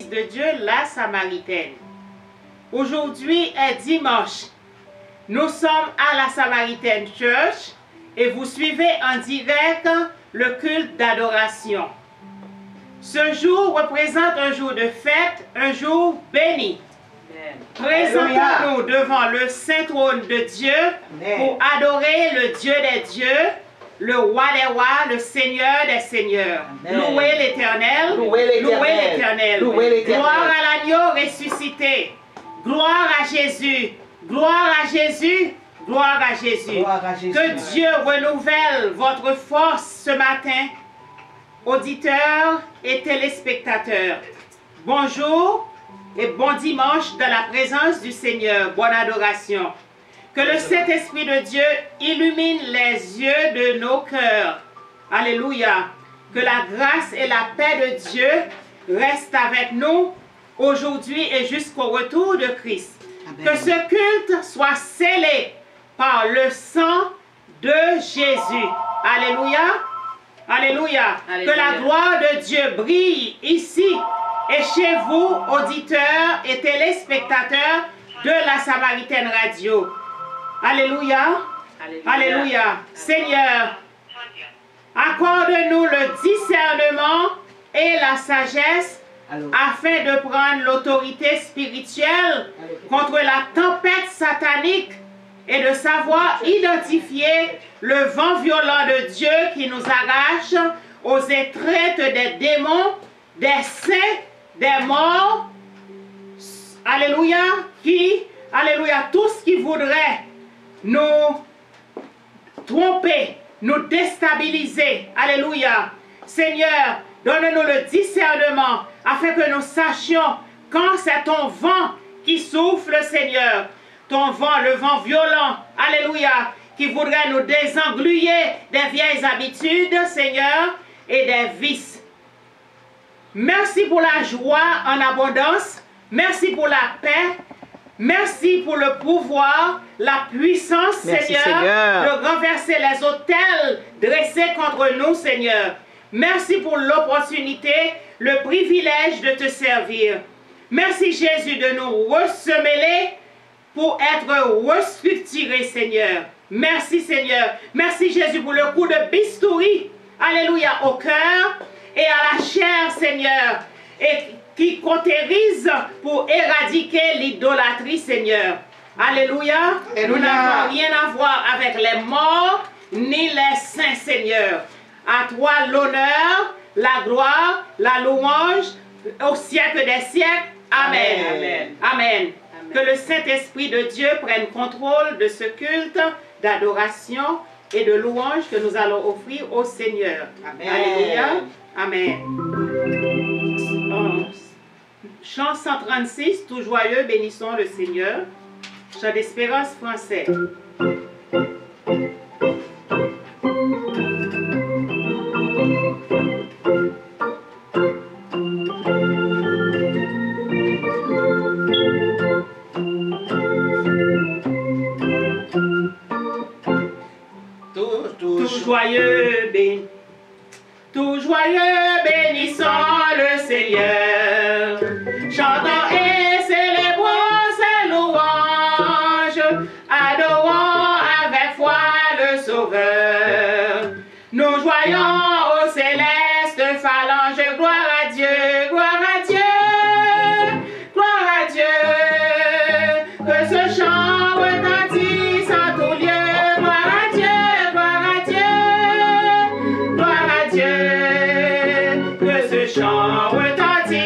de Dieu, la Samaritaine. Aujourd'hui est dimanche. Nous sommes à la Samaritaine Church et vous suivez en direct le culte d'adoration. Ce jour représente un jour de fête, un jour béni. Présentons-nous devant le saint trône de Dieu pour adorer le Dieu des dieux, le roi des rois, le Seigneur des seigneurs. Louez l'Éternel, louez l'Éternel. Gloire à l'agneau ressuscité. Gloire à Jésus, gloire à Jésus, gloire à Jésus. Que Dieu renouvelle votre force ce matin, auditeurs et téléspectateurs. Bonjour et bon dimanche dans la présence du Seigneur. Bonne adoration. Que le Saint-Esprit de Dieu illumine les yeux de nos cœurs. Alléluia. Que la grâce et la paix de Dieu restent avec nous aujourd'hui et jusqu'au retour de Christ. Amen. Que ce culte soit scellé par le sang de Jésus. Alléluia. Alléluia. Alléluia. Que la gloire de Dieu brille ici et chez vous, auditeurs et téléspectateurs de la Samaritaine Radio. Alléluia. Alléluia. Alléluia. Seigneur, accorde-nous le discernement et la sagesse afin de prendre l'autorité spirituelle contre la tempête satanique et de savoir identifier le vent violent de Dieu qui nous arrache aux étreintes des démons, des saints, des morts. Alléluia. Alléluia, tout ce qui voudrait nous tromper, nous déstabiliser. Alléluia. Seigneur, donne-nous le discernement afin que nous sachions quand c'est ton vent qui souffle, Seigneur. Ton vent, le vent violent, alléluia, qui voudrait nous désengluer des vieilles habitudes, Seigneur, et des vices. Merci pour la joie en abondance. Merci pour la paix. Merci pour le pouvoir, la puissance, merci, Seigneur, de renverser les autels dressés contre nous, Seigneur. Merci pour l'opportunité, le privilège de te servir. Merci, Jésus, de nous ressemeler pour être restructurés, Seigneur. Merci, Seigneur. Merci, Jésus, pour le coup de bistouri, alléluia, au cœur et à la chair, Seigneur, et qui cautérise pour éradiquer l'idolâtrie, Seigneur. Alléluia. Et nous n'avons rien à voir avec les morts ni les saints, Seigneur. À toi l'honneur, la gloire, la louange au siècle des siècles. Amen. Amen. Amen. Que le Saint-Esprit de Dieu prenne contrôle de ce culte d'adoration et de louange que nous allons offrir au Seigneur. Amen. Alléluia. Amen. Chant 136, tout joyeux, bénissons le Seigneur. Chant d'espérance français. Tout joyeux, bénissons le Seigneur. Chantons et célébrons ses louanges, adorons avec foi le Sauveur. Nous joyons au céleste phalange, gloire à Dieu, gloire à Dieu, gloire à Dieu. Que ce chant retentisse en tout lieu, gloire à Dieu, gloire à Dieu, gloire à Dieu. Que ce chant retentisse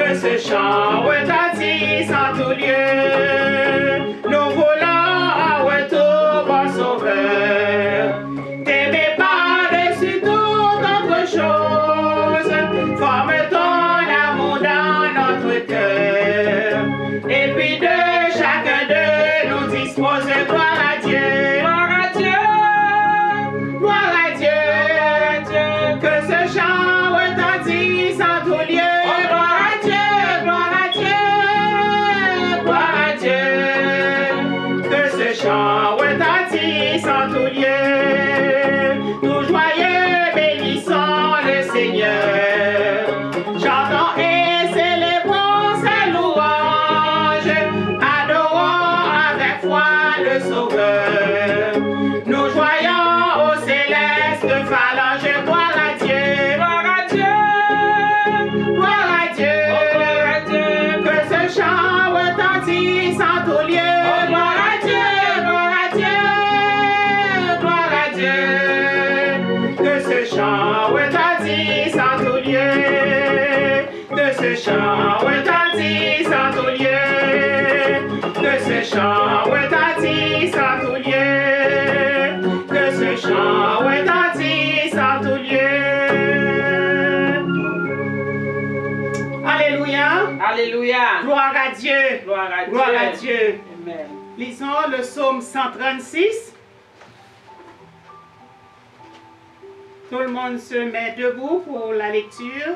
Que ce chant retentisse en tout lieu. Nous voulons un retour, bon Sauveur. T'aimer par-dessus toute autre chose. Forme ton amour dans notre cœur. Et puis de chacun de nous dispose gloire à Dieu. Gloire à Dieu. Gloire à Dieu. Que ce chant retentisse en tout lieu. Gloire à Dieu. Gloire à Dieu. Gloire à Dieu. Que ce chant retentisse en tout lieu. Tout joyeux bénissons le Seigneur. Chantons et célébrons sa louange. Adorons avec foi le Sauveur. Nous joyons au céleste phalange. Gloire à Dieu. Gloire à Dieu. Gloire à Dieu. Gloire à Dieu. Que ce chant retentisse en tout lieu. Gloire à Dieu. Gloire à Dieu. Gloire à Dieu. Que ce chant retentisse en tout lieu. Que ce chant retentisse en tout lieu. Que ce chant retentisse en tout lieu. Que ce chant retentisse en tout lieu. Alléluia. Alléluia. Gloire à Dieu. Gloire à Dieu. Gloire à Dieu. Amen. Lisons le psaume 136. Tout le monde se met debout pour la lecture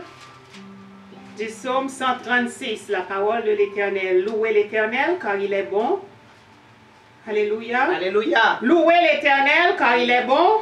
du psaume 136, la parole de l'Éternel. Louez l'Éternel car il est bon. Alléluia. Alléluia. Louez l'Éternel car il est bon,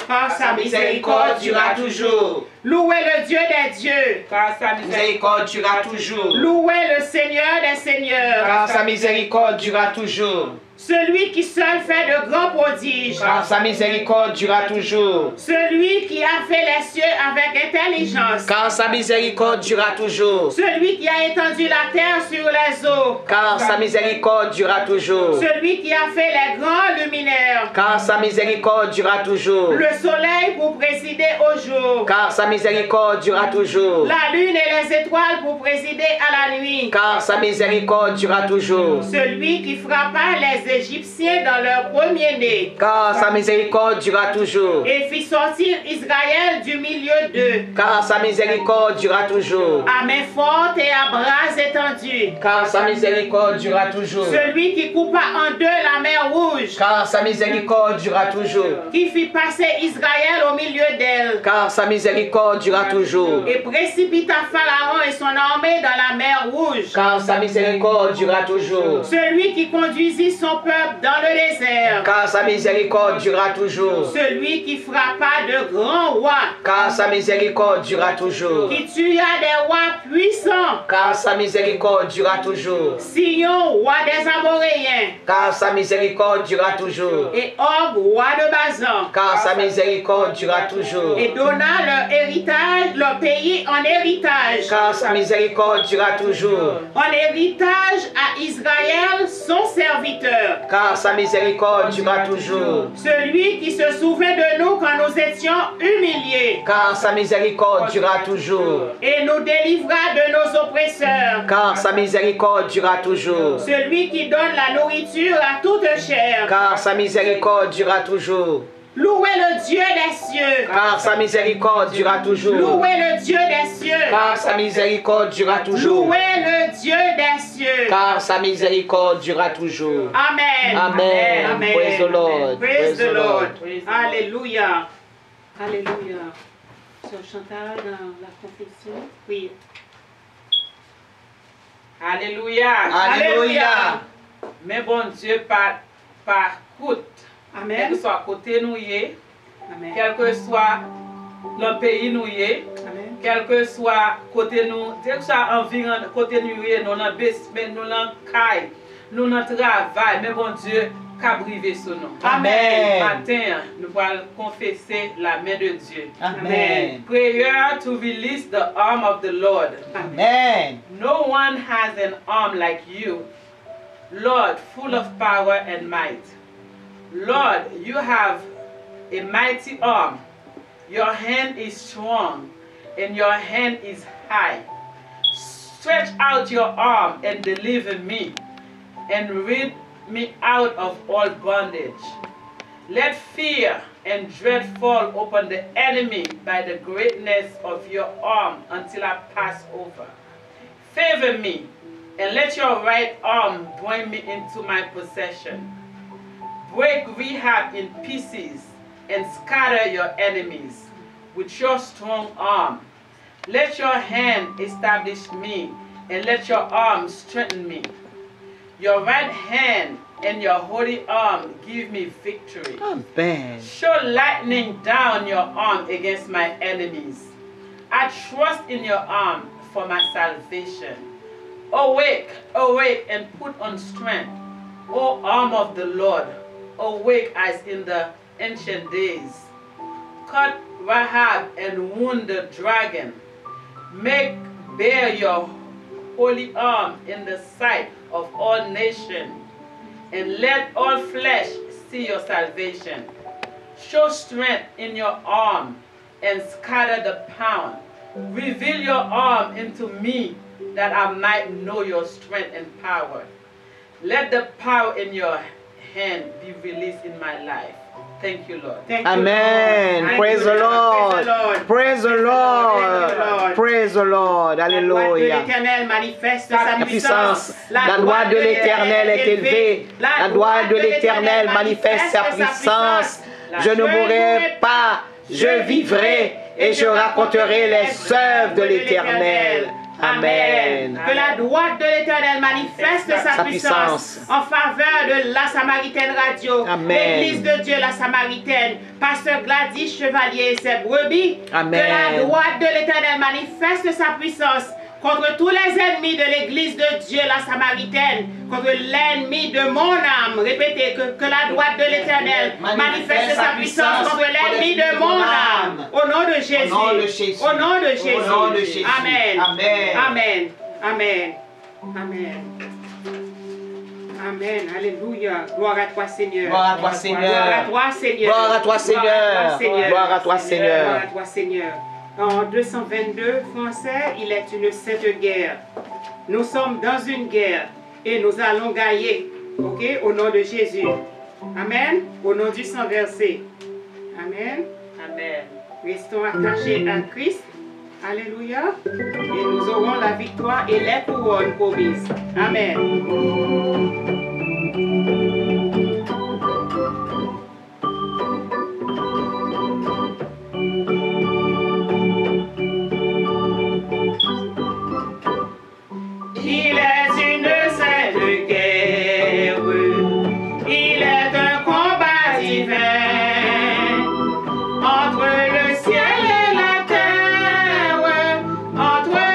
car sa miséricorde durera toujours. Louez le Dieu des dieux, Car sa Miséricorde durera toujours. louez le Seigneur des seigneurs, Car sa miséricorde durera toujours. celui qui seul fait de grands prodiges, Car sa miséricorde durera toujours. celui qui a fait les cieux avec intelligence, Car sa miséricorde durera toujours. celui qui a étendu la terre sur les eaux, Car sa miséricorde durera toujours. celui qui a fait les grands luminaires, Car sa miséricorde durera toujours. le soleil pour présider au jour, Car sa miséricorde durera toujours. la lune et les étoiles pour présider à la nuit, Car sa miséricorde durera toujours. celui qui frappa les Égyptiens dans leur premier-né Car sa miséricorde durera toujours. et fit sortir Israël du milieu d'eux, Car sa miséricorde durera toujours. à main forte et à bras étendus, Car sa miséricorde durera toujours. celui qui coupa en deux la mer rouge, Car sa miséricorde durera toujours. qui fit passer Israël au milieu d'elle, Car sa miséricorde durera toujours. et précipita Pharaon et son armée dans la mer rouge, Car sa miséricorde durera toujours. celui qui conduisit son peuple dans le désert, Car sa miséricorde durera toujours. celui qui frappa de grands rois, Car sa miséricorde durera toujours. qui tua des rois puissants, Car sa miséricorde durera toujours. Sion, roi des Amoréens, Car sa miséricorde durera toujours. et Og, roi de Bazan, Car sa miséricorde durera toujours. et donna leur héritage, leur pays en héritage, Car sa miséricorde durera toujours. en héritage à Israël son serviteur, Car sa miséricorde durera toujours. celui qui se souvint de nous quand nous étions humiliés, Car sa miséricorde durera toujours. et nous délivra de nos oppresseurs, Car sa miséricorde durera toujours. celui qui donne la nourriture à toute chair. Car sa miséricorde durera toujours. Louez le Dieu des cieux. Car sa miséricorde durera toujours. Louez le Dieu des cieux. Car sa miséricorde durera toujours. Louez le Dieu des cieux. Car sa miséricorde durera toujours. Amen. Amen. Praise the Lord. Praise the Lord. Praise the Lord. Alléluia. Alléluia. Sœur Chantal dans la confession. Oui. Alléluia. Alléluia. Mais bon Dieu, par coûte, quel Amen. que soit côté nous y est, Amen. quel que soit le pays nous y est, Amen. quel que soit côté nous, quel que soit environ côté nous y est, nous dans basement, nous dans caille, nous dans travail, mais bon Dieu, qu'a brivé sur nous. Amen. Matin, nous allons confesser la main de Dieu. Amen. Prayer to release the arm of the Lord. Amen. No one has an arm like you, Lord, full of power and might. Lord, you have a mighty arm. Your hand is strong and your hand is high. Stretch out your arm and deliver me, and rid me out of all bondage. Let fear and dread fall upon the enemy by the greatness of your arm until I pass over. Favor me, and let your right arm bring me into my possession. Break Rahab in pieces and scatter your enemies with your strong arm. Let your hand establish me, and let your arm strengthen me. Your right hand and your holy arm give me victory. Amen. Show lightning down your arm against my enemies. I trust in your arm for my salvation. Awake, awake, and put on strength, O arm of the Lord. Awake as in the ancient days. Cut Rahab and wound the dragon. Make bare your holy arm in the sight of all nations, and let all flesh see your salvation. Show strength in your arm and scatter the pound. Reveal your arm into me, that I might know your strength and power. Let the power in your hand be released in my life. Thank you, Lord. Thank you, Amen. Lord. Praise the Lord. Praise the Lord. Praise the Lord. Alléluia. La puissance. La droite de l'Éternel est élevée. La droite de l'Éternel manifeste sa puissance. Je ne mourrai pas, je vivrai et je raconterai les œuvres de l'Éternel. Amen. Que la droite de l'Éternel manifeste sa puissance en faveur de la Samaritaine Radio, l'Église de Dieu, la Samaritaine, Pasteur Gladys Chevalier et ses brebis. Amen. Que la droite de l'Éternel manifeste sa puissance contre tous les ennemis de l'Église de Dieu, la Samaritaine, contre l'ennemi de mon âme. Répétez que la droite de l'Éternel manifeste sa puissance contre l'ennemi de mon âme. Au nom de Jésus. Au nom de Jésus. Au nom de Jésus. Amen. Amen. Amen. Amen. Amen. Amen. Alléluia. Gloire à toi, Seigneur. Gloire à toi, Seigneur. Gloire à toi, Seigneur. Gloire à toi, Seigneur. Gloire à toi, Seigneur. Gloire à toi, Seigneur. En 222 français, il est une sainte guerre. Nous sommes dans une guerre et nous allons gagner. Ok? Au nom de Jésus. Amen. Au nom du sang versé. Amen. Amen. Restons attachés à Christ. Alléluia. Et nous aurons la victoire et les couronnes promises. Amen. Il est une sainte guerre, il est un combat divin entre le ciel et la terre, entre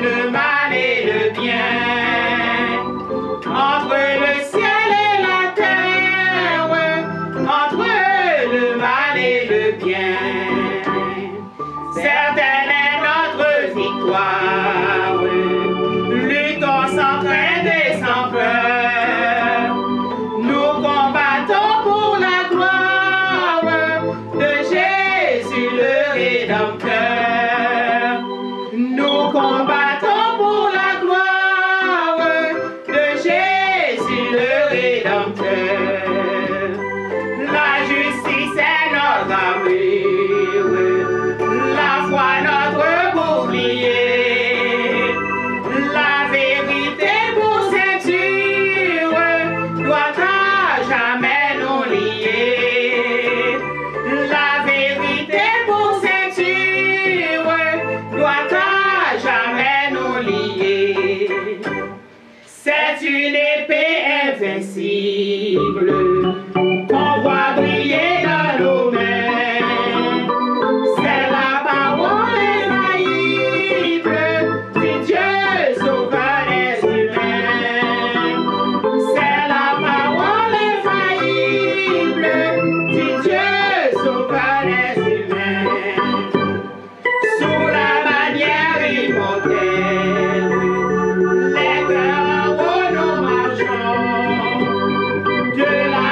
le mal et le bien, entre le ciel et la terre, entre le mal et le bien. Certaine est notre victoire. Sans crainte et sans peur, nous combattons pour la gloire de Jésus le Rédempteur. Nous combattons pour la gloire de Jésus le Rédempteur. La justice est notre armure, la foi notre bouclier. C'est une épée invincible qu'on voit briller dans nos mains. C'est la parole infaillible du Dieu sauveur des humains. C'est la parole infaillible du Dieu sauveur des humains. Sous la bannière immortelle, les cœurs de la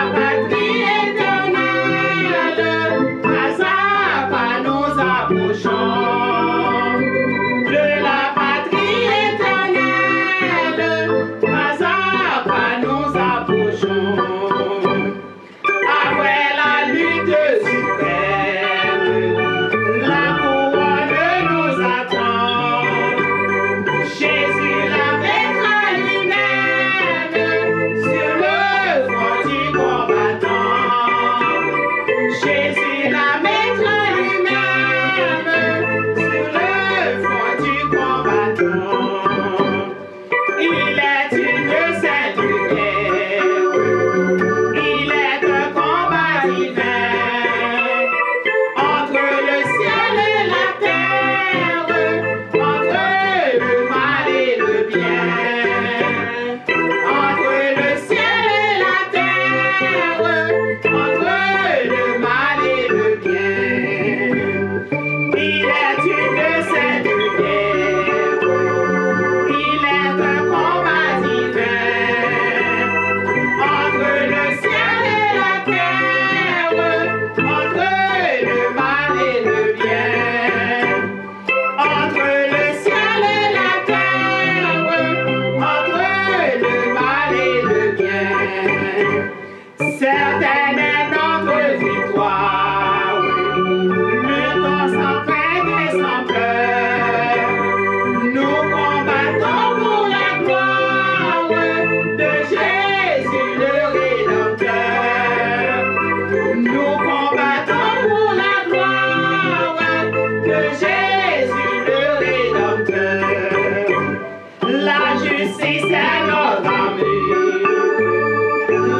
La justice est notre armure,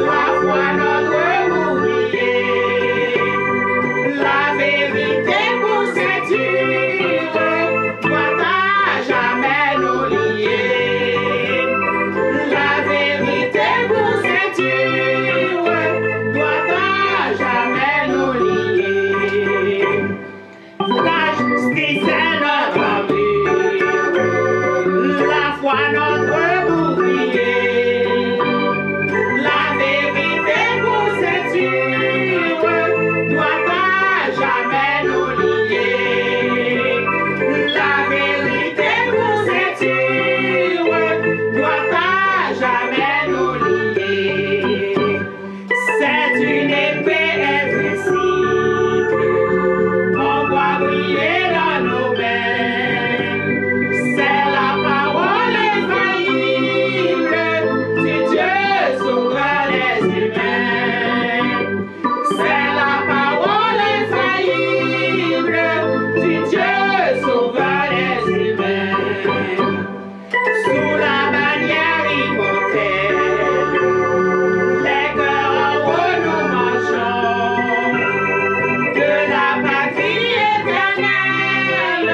la foi notre bouclier, la vérité pour ceinture doit à jamais nous lier. La vérité pour ceinture doit à jamais nous lier. La justice est notre armure, la foi notre bouclier, la vérité pour ceinture doit à jamais nous lier. La vérité pour ceinture doit à jamais nous lier. C'est une épée invincible, on voit briller dans nos mains. C'est la parole infaillible du Dieu sauveur des humains. C'est la parole infaillible du Dieu sauveur des humains. Sous la bannière immortelle, les cœurs en haut nous marchons. De la patrie éternelle,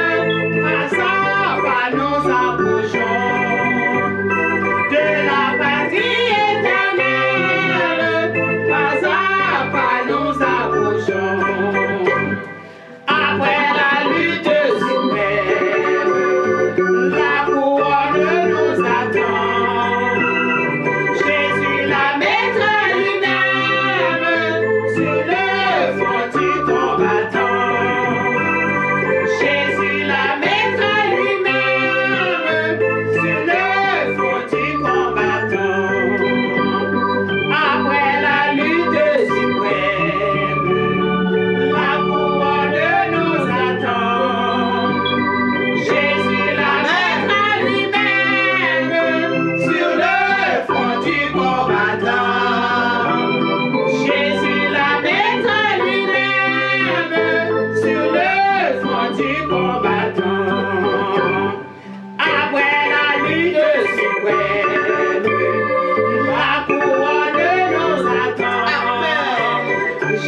passant par nous approchons. De la patrie éternelle, passant par nous approchons. Après la lutte suprême, la couronne nous attend. Jésus la mettra lui-même sur le front du combattant. Jésus la mettra lui-même sur le front du combattant. Après la lutte suprême, la couronne nous attend. Jésus la mettra lui-même sur le front du combattant. Jésus la mettra lui-même sur le front du combattant. Après la lutte suprême, la couronne nous attend.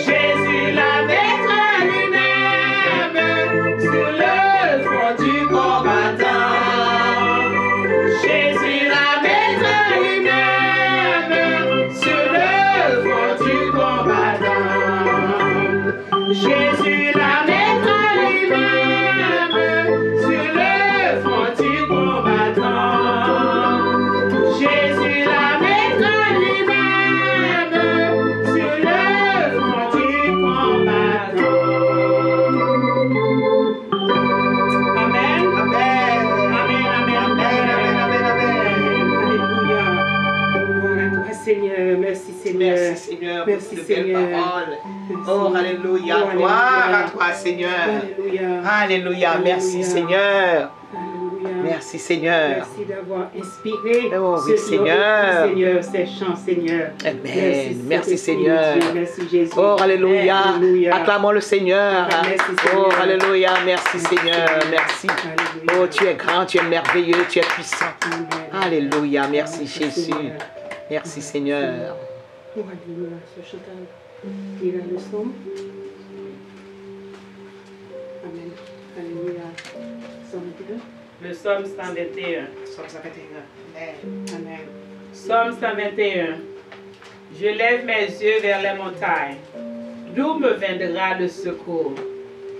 Jésus la mettra lui-même sur le front du combattant. Jésus la mettra lui-même sur le front du combattant. Jésus la mettra lui-même sur le front du combattant. Jésus la mettra lui-même sur le front du combattant. Amen. Amen. Amen. Amen. Amen. Alléluia. Gloire à toi, Seigneur. Merci, Seigneur. Merci Seigneur Merci, pour de Seigneur. belles paroles. Merci. Oh, alléluia. Oh, Gloire alléluia. à toi Seigneur. Alléluia. Alléluia. Merci Alléluia. Seigneur. Alléluia. Merci Seigneur. Merci d'avoir inspiré Oh, oui, ceux qui ont Seigneur. écouté, Seigneur, ces chants, Seigneur. Amen. Merci, Saint-Esprit Seigneur. de Dieu. Merci Jésus. Oh, alléluia. Alléluia. Acclamons le Seigneur. Merci, Seigneur. Oh, alléluia. Merci Seigneur. Merci. Alléluia. Oh, tu es grand, tu es merveilleux, tu es puissant. Amen. Alléluia. Merci Jésus. Seigneur. Merci Seigneur. Oh, alléluia. Ce Chantal, il a le psaume. Amen. Alléluia. Psaume 2. Le psaume 121. Psaume 121. Amen. Psaume 121. Je lève mes yeux vers les montagnes. D'où me viendra le secours?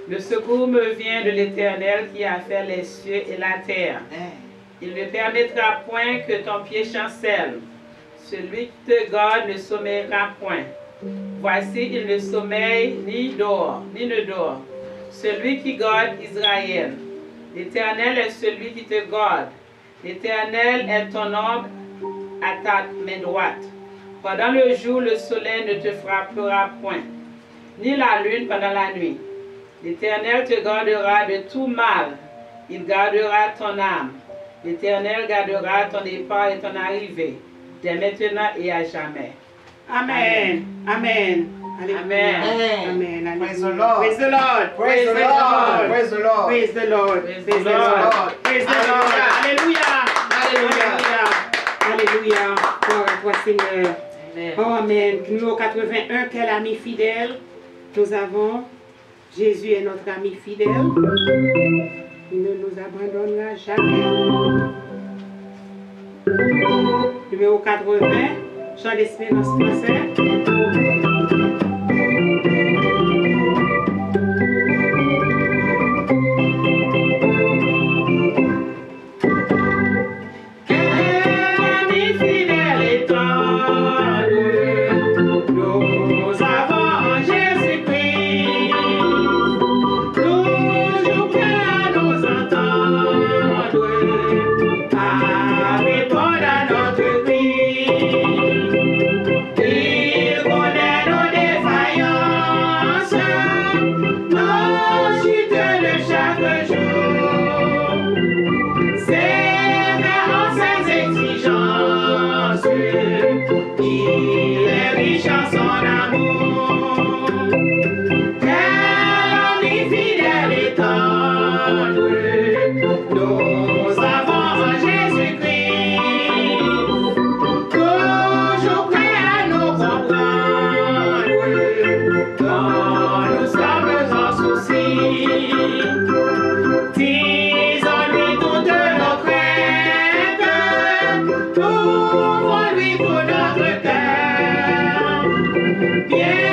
Le secours me vient de l'Éternel qui a fait les cieux et la terre. Il ne permettra point que ton pied chancelle. Celui qui te garde ne sommeillera point. Voici, il ne sommeille ni ne dort. Celui qui garde Israël. L'Éternel est celui qui te garde. L'Éternel est ton ombre à ta main droite. Pendant le jour, le soleil ne te frappera point, ni la lune pendant la nuit. L'Éternel te gardera de tout mal. Il gardera ton âme. L'Éternel gardera ton départ et ton arrivée, dès maintenant et à jamais. Amen. Amen. Amen. Amen. Praise the Lord. Praise the Lord. Praise the Lord. Praise the Lord. Praise the Lord. Praise Praise the the Lord. Lord. Praise the Lord. Alléluia. Alléluia. Alléluia. Gloire à toi, Seigneur. Amen. Oh, amen. Numéro 81, quel ami fidèle nous avons. Jésus est notre ami fidèle. Il ne nous abandonnera jamais. Numéro 80, chant d'espérance français. Yeah.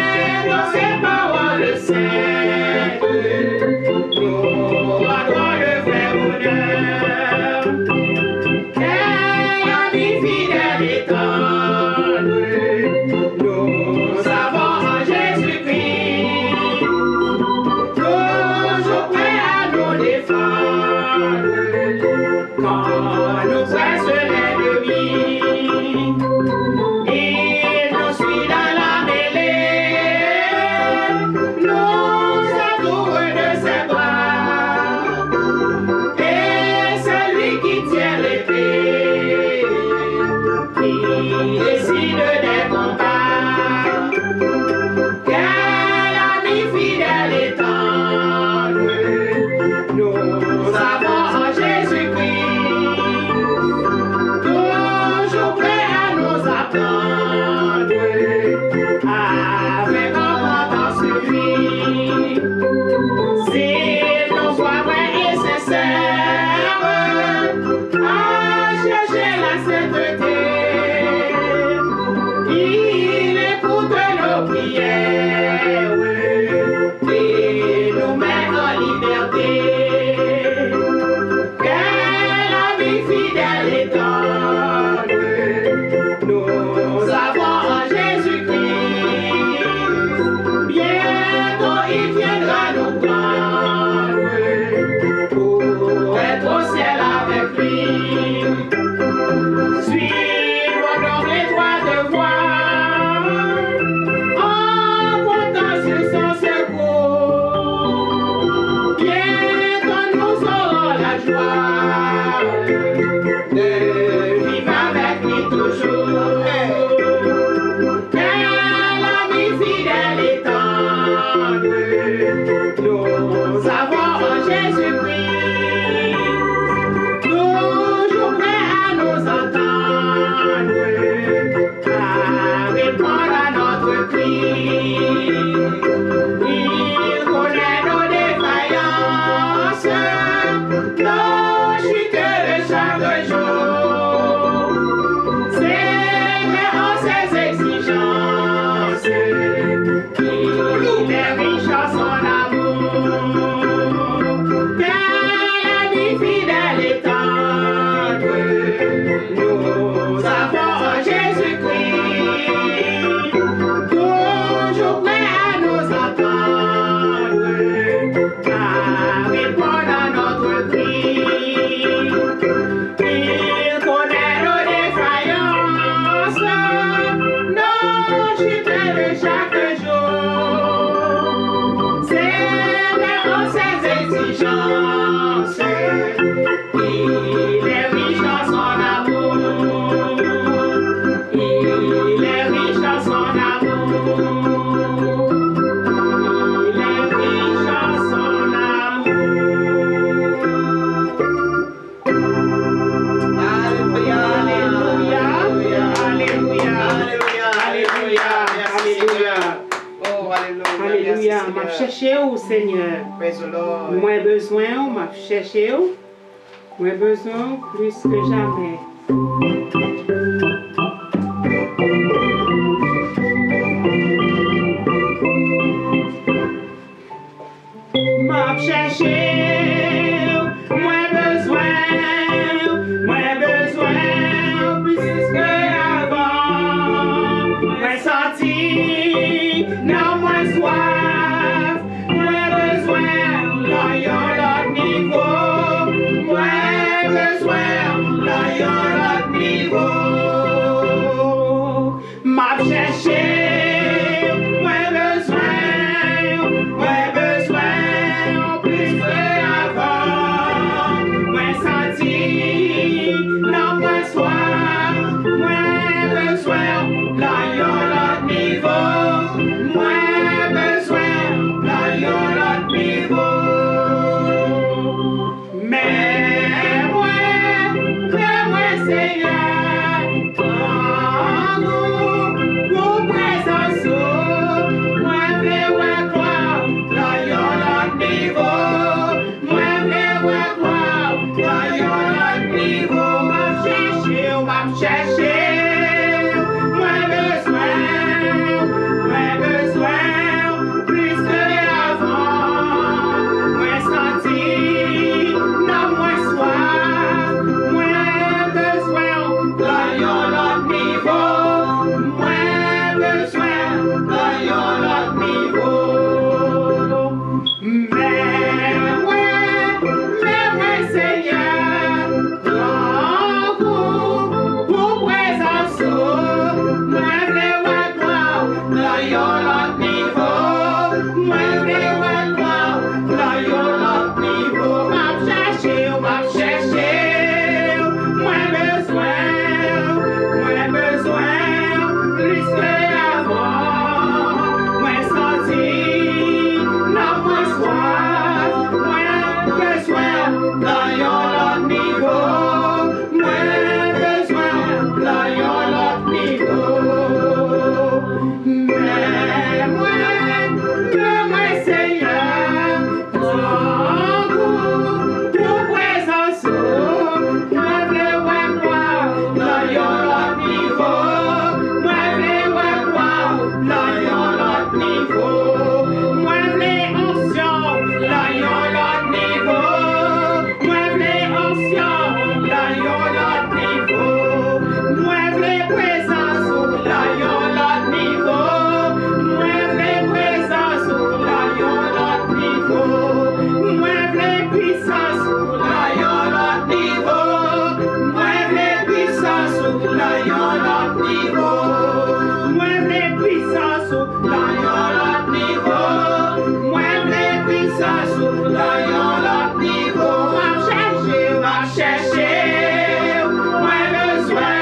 cherché au Seigneur. Praise the Lord. Moins besoin, m'a cherché. Moins besoin plus que jamais. M'a cherché, moins besoin plus que avant. Moins senti, non moins soif, moins besoin, là y'a l'autre niveau. Moins besoin, là y'a l'autre niveau. M'a cherché, moins besoin plus que avant. Moins senti, non moins soif, moins besoin, là y'a l'autre niveau. Moins besoin, là y'a l'autre niveau. Mais moi Seigneur, en vos présence, moi veux croire, là y'a l'autre niveau. Moi veux croire, là y'a l'autre niveau. M'a cherché, moins besoin, plus que avant. Moins senti, non moins soif, moins besoin, là y'a l'autre niveau. Moins besoin, là y'a l'autre niveau. Mais moi Seigneur, dans vos présence, moi veux croire, là y'a l'autre niveau. Moi veux croire, là y'a l'autre niveau. M'a cherché, moins besoin, plus que avant. Moins senti, non moins soif, moins besoin, là y'a l'autre niveau. Moins besoin, là y'a l'autre niveau. Mais moi Seigneur, dans vos présence, moi veux croire, là y'a l'autre niveau. Moi veux croire, là y'a l'autre niveau. Moi veux onction, là y'a l'autre niveau. Moi veux onction, là y'a l'autre niveau. Moi veux présence, là y'a l'autre niveau. Moi veux présence, là y'a l'autre niveau. Moi veux puissance, là y'a l'autre niveau. Moi veux puissance, là y'a l'autre niveau. Moi veux puissance, là y'a l'autre niveau. Moi veux puissance, là y'a l'autre niveau. M'a cherché, moins besoin,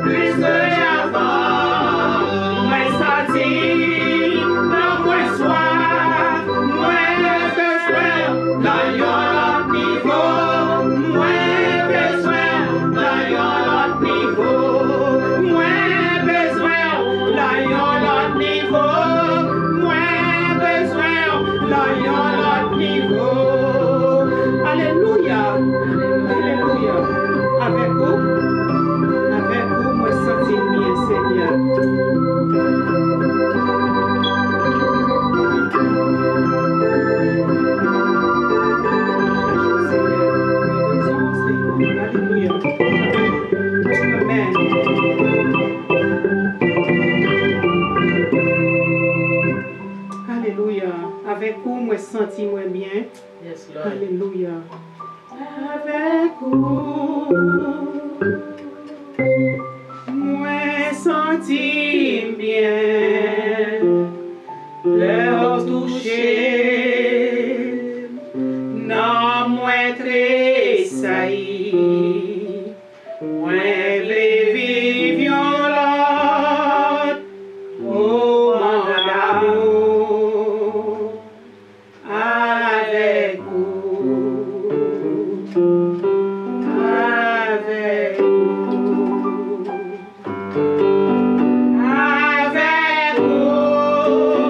plus que avant. Moins senti, non moins soif, moins besoin, là y'a l'autre niveau. Moins besoin, là y'a l'autre niveau. Moins besoin, là y'a l'autre niveau. Moins besoin, là y'a l'autre niveau. Alléluia, alléluia. Avec vous, moi sentir bien, Seigneur. Alléluia. Amen. Alléluia. Avec vous, moi sentir moi bien. Yes, Lord. Alléluia. Avec vous, moi sentir bien. Leur toucher, non moins tressaillir. Moi vivre l'autre, moment d'amour. Avec vous, avec vous, avec vous.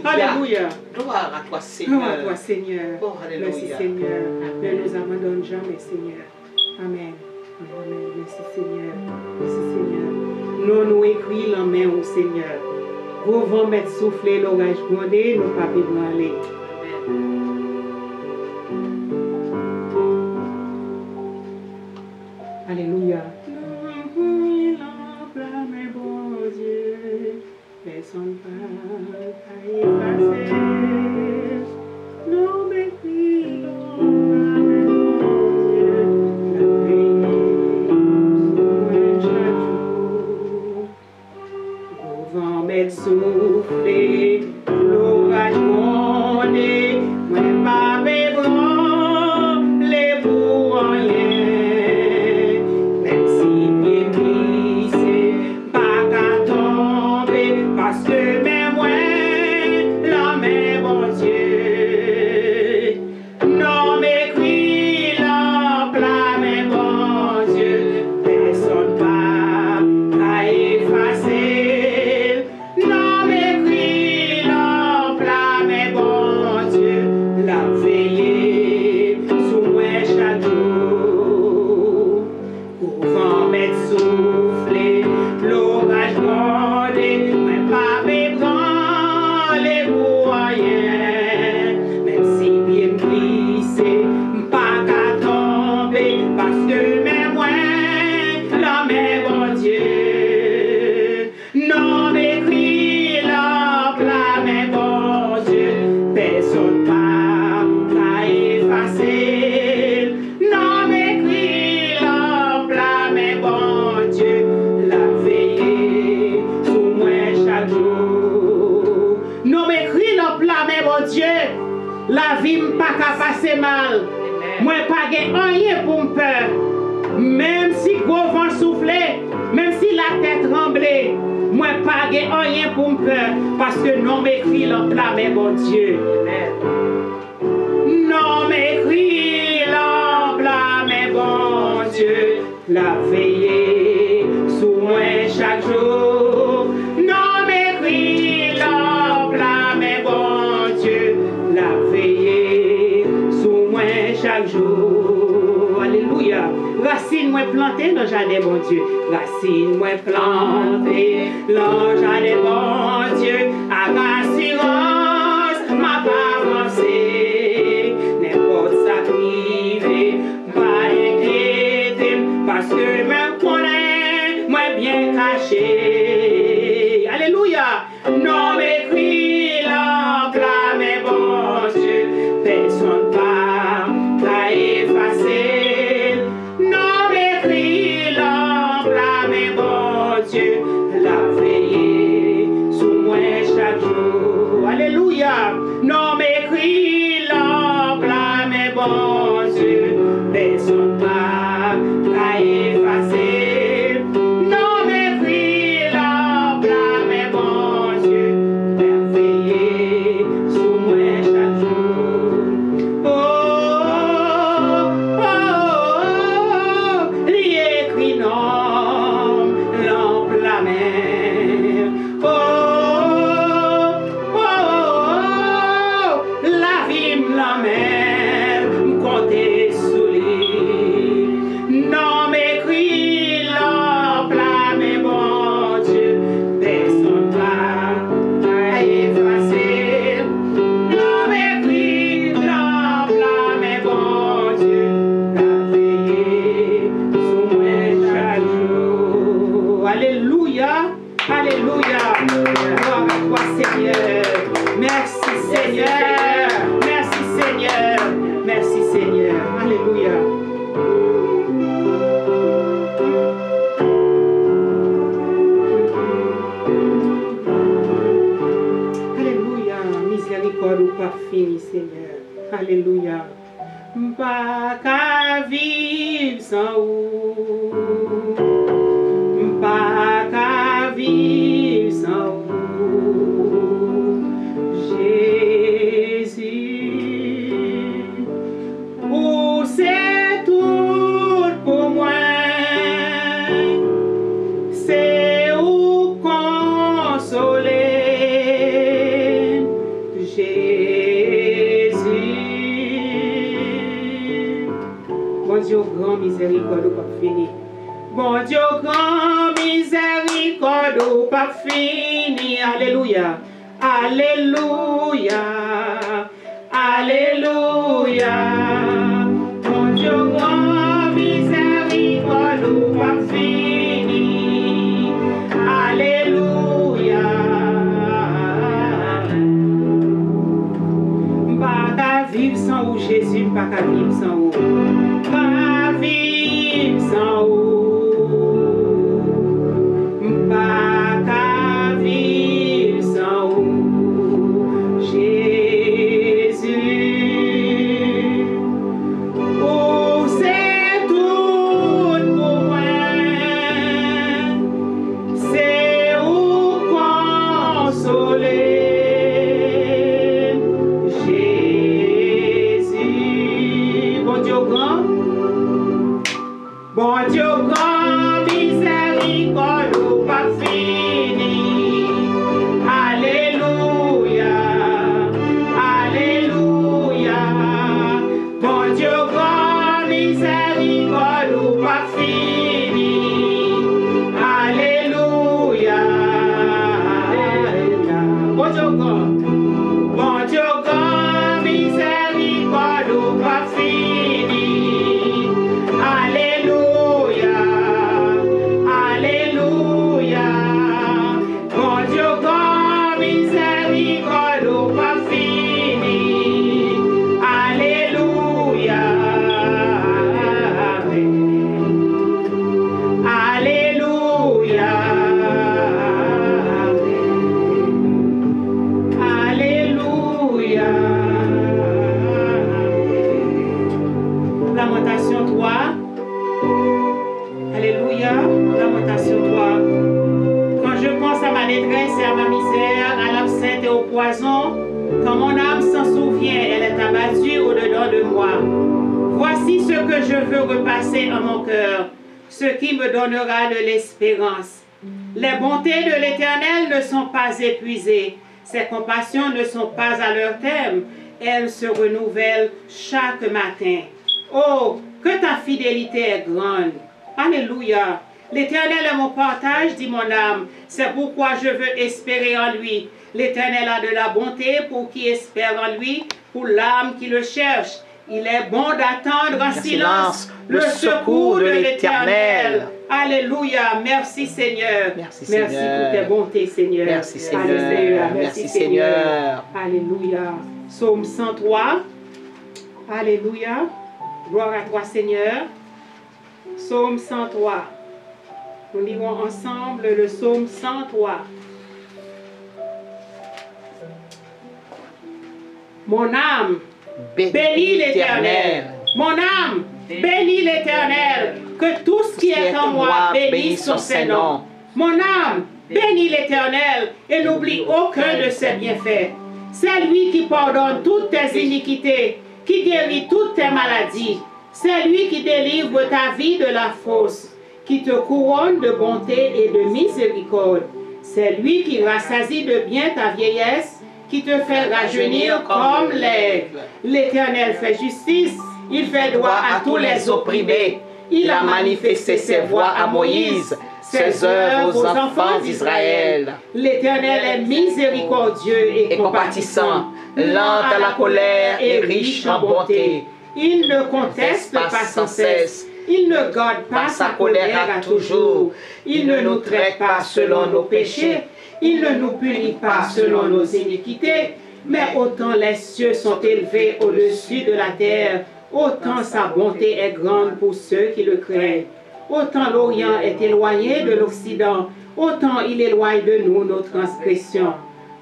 Alléluia. Gloire à toi, Seigneur. Gloire à toi, Seigneur. Oh, alléluia. Merci, Seigneur. Ne nous abandonne jamais, Seigneur. Amen. Amen. Merci, Seigneur. Merci, Seigneur. Nous écrit la main au Seigneur. Vous vont mettre souffler l'orage grondé, nous pas aller. Alléluia. Personne pas effacer. Nos mépris, au vent mettre souffler, l'orage gronder, moi pas m'ébranler pour rien, même si mes glissés, pas qu'à tomber, parce que même moi, la main, bon Dieu, non m'écrit la plat, mais bon Dieu, personne pas à effacer, non m'écrit la plat, mais bon Dieu, la veillée sous moi chaque jour, au vent mettre souffler, l'orage gronder, moi pas m'ébranler pour rien, même si bien glissé, pas qu'à tomber, parce que même moi, la main, bon Dieu, non m'écrit la plat, mais bon Dieu, personne pas à effacer, non m'écrit la plat, mais bon Dieu, la veillée sous moi chaque jour. Non m'écrit la plat, mais bon Dieu, la vie m'pas qu'à passer mal. Moi pas gen rien pour me peur. Même si gros vent soufflait, même si la tête tremblait, moi pas gen rien pour me peur. Parce que non m'écrit la plat, mais bon Dieu. Non m'écrit la plat, mais bon Dieu, la veillée sous moi chaque jour. Non m'écrit la plat, mais bon Dieu, chaque jour. Alléluia. Racine moi plantée dans le jardin, bon Dieu. Racine moi plantée dans le jardin, bon Dieu. À assurance, ma pas avancée. N'importe ça privé, pas inquiété. Parce que même connaît, moi bien caché. Alléluia. Non m'écrit l'enclame, bon Dieu. Personne pas t'a effacé. Non m'écrit l'enclame, bon Dieu. La veillée sous moi chaque jour. Alléluia. Non m'écrit l'enclame, bon Dieu. Personne pas t'a effacé. Non m'écrit l'enclame, bon Dieu. Merveilleux sous moi chaque jour. Oh, oh, oh, oh, il écrit non, l'enclame. Oh, oh, oh, la vie m'l'amène, m'compter sous lui. Non m'écrit l'enclame, bon Dieu. Personne pas effacer. Non m'écrit l'enclame, bon Dieu. La veillée sous moi chaque jour. Alléluia. Alléluia. Gloire à toi, Seigneur. Merci, Seigneur. Merci, Seigneur. Merci, Seigneur. Alléluia. Alléluia. Miséricorde ou pas fini, Seigneur. Alléluia. Pas qu'à vivre sans vous. Pas qu'à vivre sans vous. Jésus. Oh, c'est tout pour moi. C'est où consoler. Jésus. Bon Dieu, grand miséricorde ou pas fini. Bon Dieu, grand miséricorde ou pas fini. Alléluia. Alléluia. Alléluia. Bon Dieu, grand miséricorde ou pas fini. Alléluia. Pas qu'à vivre sans vous, Jésus, pas qu'à vivre sans vous. Pas vivre sans vous. Pas qu'à vivre sans vous, Jésus. Oh, c'est tout pour moi. C'est où consoler. Jésus. Bon Dieu grand. Bon Dieu grand, miséricorde ou pas fini. Alléluia. Alléluia. Bon Dieu grand, miséricorde ou pas fini. Alléluia. Bon Dieu grand. Bon Dieu grand, miséricorde ou pas fini. Alléluia. Alléluia. Bon Dieu grand, miséricorde ou pas fini. Alléluia. Alléluia. Alléluia. Lamentation 3. Alléluia. Lamentation 3. Quand je pense à ma détresse et à ma misère, à l'absinthe et au poison, quand mon âme s'en souvient, elle est abattue au-dedans de moi. Voici ce que je veux repasser en mon cœur, ce qui me donnera de l'espérance. Les bontés de l'Éternel ne sont pas épuisées, ses compassions ne sont pas à leur terme, elles se renouvellent chaque matin. Oh, que ta fidélité est grande. Alléluia. L'Éternel est mon partage, dit mon âme. C'est pourquoi je veux espérer en lui. L'Éternel a de la bonté pour qui espère en lui, pour l'âme qui le cherche. Il est bon d'attendre en silence le secours de l'Éternel. Alléluia. Merci Seigneur. Merci Seigneur. Merci pour tes bontés Seigneur. Merci Seigneur. Alléluia. Merci Seigneur. Alléluia. Psaume 103. Alléluia. Gloire à toi Seigneur. Psaume 103. Nous lirons ensemble le psaume 103. Mon âme, bénis l'Éternel. Mon âme, bénis l'Éternel. Que tout ce qui est en moi bénisse son Saint-Nom. Mon âme, bénis l'Éternel et n'oublie aucun de ses bienfaits. C'est lui qui pardonne toutes tes iniquités, qui guérit toutes tes maladies. C'est lui qui délivre ta vie de la fosse, qui te couronne de bonté et de miséricorde. C'est lui qui rassasie de bien ta vieillesse, qui te fait rajeunir comme l'aigle. L'Éternel fait justice, il fait droit à tous les opprimés. Il a manifesté ses voies à Moïse, ses œuvres aux enfants d'Israël. L'Éternel est miséricordieux et compatissant, lent à la colère et riche en bonté. Il ne conteste pas sans cesse. Il ne garde pas sa colère à toujours. Il ne nous traite pas selon nos péchés. Il ne nous punit pas selon nos iniquités. Mais autant les cieux sont élevés au-dessus de la terre, autant sa bonté est grande pour ceux qui le craignent. Autant l'Orient est éloigné de l'Occident, autant il éloigne de nous nos transgressions.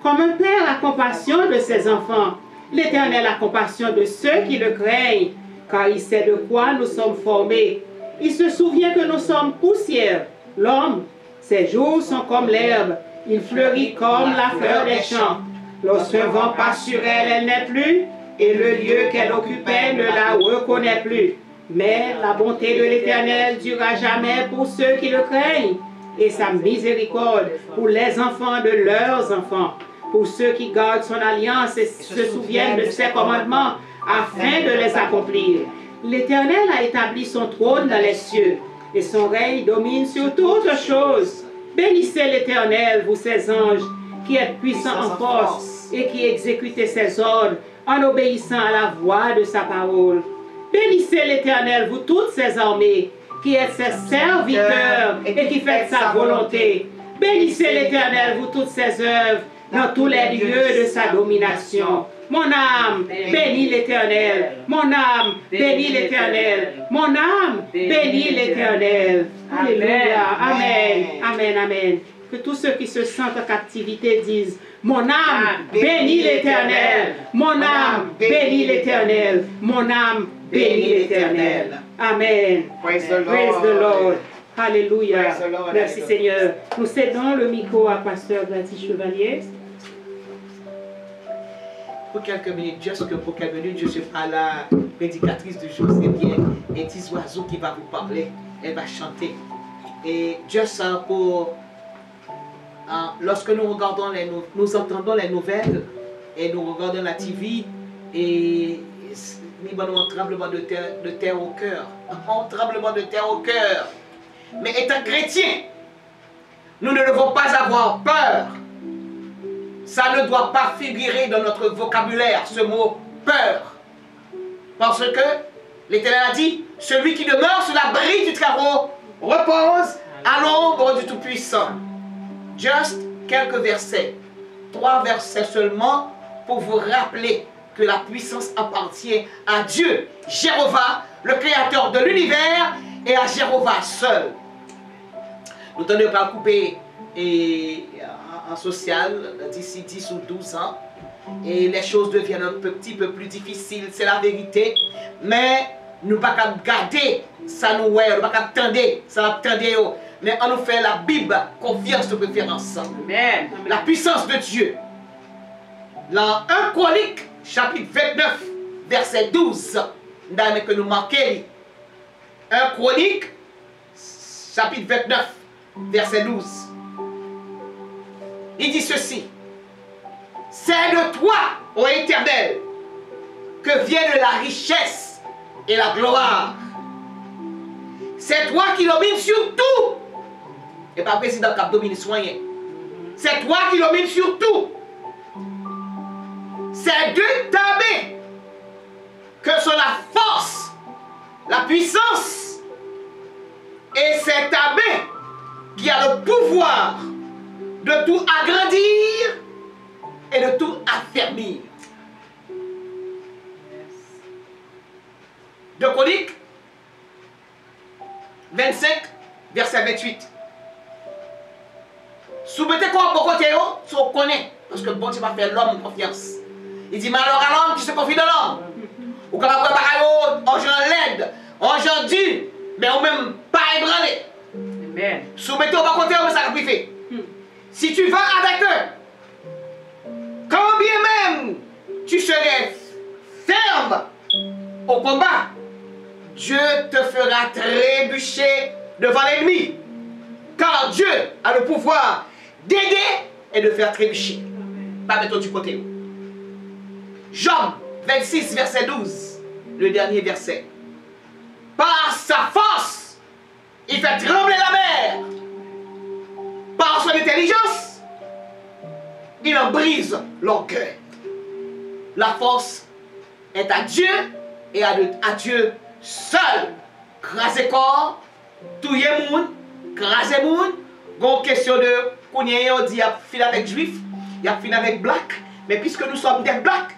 Comme un père a compassion de ses enfants, l'Éternel a compassion de ceux qui le craignent, car il sait de quoi nous sommes formés. Il se souvient que nous sommes poussière. L'homme, ses jours sont comme l'herbe, il fleurit comme la fleur des champs. Lorsqu'un vent passe sur elle, elle n'est plus, et le lieu qu'elle occupait ne la reconnaît plus. Mais la bonté de l'Éternel durera jamais pour ceux qui le craignent, et sa miséricorde pour les enfants de leurs enfants, pour ceux qui gardent son alliance et se souviennent de ses commandements, afin de les accomplir. L'Éternel a établi son trône dans les cieux, et son règne domine sur toutes choses. Bénissez l'Éternel, vous ses anges, qui êtes puissants en force, et qui exécutez ses ordres, en obéissant à la voix de sa parole. Bénissez l'Éternel, vous toutes ses armées, qui êtes ses serviteurs, et qui faites sa volonté. Bénissez l'Éternel, vous toutes ses œuvres, dans tous les lieux de sa domination. Mon âme, bénis l'Éternel. Mon âme, bénis l'Éternel. Mon âme, bénis l'Éternel. Alléluia. Amen. Amen. Amen. Que tous ceux qui se sentent en captivité disent: mon âme, bénis l'Éternel. Mon âme, bénis l'Éternel. Mon âme, bénis l'Éternel. Amen. Praise the Lord. Praise the Lord. Alléluia. Praise the Lord. Merci Seigneur. Nous cédons le micro à Pasteur Gladys Chevalier. Pour quelques minutes, juste que pour quelques minutes, je ne suis pas la prédicatrice du jour, c'est bien un petit oiseau qui va vous parler, elle va chanter. Et juste pour, lorsque nous regardons nous entendons les nouvelles, et nous regardons la TV, et nous avons un tremblement de terre au cœur, un tremblement de terre au cœur. Mais étant chrétien, nous ne devons pas avoir peur. Ça ne doit pas figurer dans notre vocabulaire, ce mot peur. Parce que l'Éternel a dit, celui qui demeure sous l'abri du Très-Haut repose à l'ombre du Tout-Puissant. Juste quelques versets, 3 versets seulement pour vous rappeler que la puissance appartient à Dieu, Jéhovah, le créateur de l'univers, et à Jéhovah seul. Nous ne devons pas couper en social d'ici 10 ou 12 ans, et les choses deviennent un petit peu plus difficiles, c'est la vérité, mais nous ne pouvons pas garder ça, nous ne pouvons pas attendre ça, mais on nous fait la Bible confiance de préférence. Amen. La puissance de Dieu. Dans 1 Chronique, chapitre 29, verset 12, nous que nous manquons. 1 Chronique, chapitre 29, verset 12. Il dit ceci: c'est de toi, ô Éternel, que viennent la richesse et la gloire. C'est toi qui domines sur tout. Et pas président qui domine soigné. C'est toi qui domines sur tout. C'est de ta main que sont la force, la puissance. Et c'est ta main qui a le pouvoir de tout agrandir et de tout affermir. De Chroniques 25, verset 28. Soumettez quoi pour côté, si on connaît, parce que bon Dieu va faire l'homme confiance. Il dit malheur à l'homme qui se confie dans l'homme. Ou quand on va préparer en gens l'aide, en gens dur, mais on même pas ébranlé. Amen. Soumettez au côté, on ça va fait. Si tu vas avec eux, quand bien même tu serais ferme au combat, Dieu te fera trébucher devant l'ennemi. Car Dieu a le pouvoir d'aider et de faire trébucher. Pas mettre du côté. Job 26, verset 12, le dernier verset. Par sa force, il fait trembler la mer. Par son intelligence, il en brise l'orgueil. La force est à Dieu et à Dieu seul. Craser corps, touyer moun, craser moun. Gon question de kounye on dit il a fini avec juif, il a fini avec black, mais puisque nous sommes des blacks,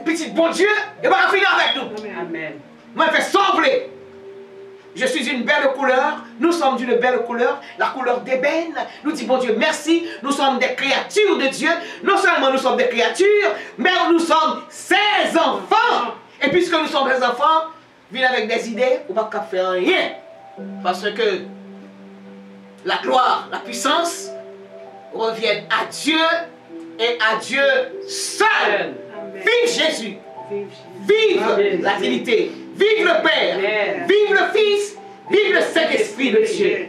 petit bon Dieu, il va finir avec nous. Amen. Moi je fais sembler. Je suis une belle couleur, nous sommes d'une belle couleur, la couleur d'ébène. Nous disons, bon Dieu, merci, nous sommes des créatures de Dieu. Non seulement nous sommes des créatures, mais nous sommes ses enfants. Et puisque nous sommes des enfants, venez avec des idées, on ne va pas faire rien. Parce que la gloire, la puissance reviennent à Dieu et à Dieu seul. Vive Jésus, vive la Trinité. Vive le Père, Amen. Vive le Fils, vive le Saint-Esprit de Dieu.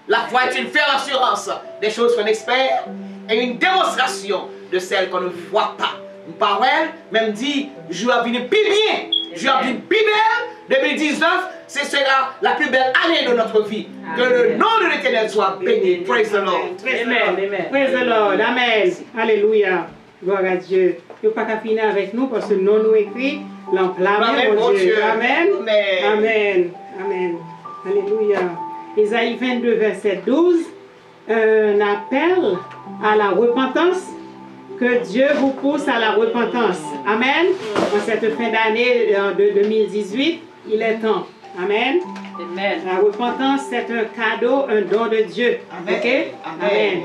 La foi est une ferme assurance des choses qu'on espère et une démonstration de celles qu'on ne voit pas. Une parole même dit, je vais venir plus bien, je vais venir plus belle. 2019, ce sera la plus belle année de notre vie. Amen. Que le nom de l'Éternel soit béni. Praise the Lord. Amen. Praise the Lord. Amen. Alléluia. Gloire à Dieu. Il ne faut pas finir avec nous parce que nous nous écrit l'emplâmer, mon Dieu. Amen. Amen. Amen. Alléluia. Ésaïe 22, verset 12. Un appel à la repentance. Que Dieu vous pousse à la repentance. Amen. En cette fin d'année de 2018, il est temps. Amen. Amen. La repentance, c'est un cadeau, un don de Dieu. Amen. Okay? Amen.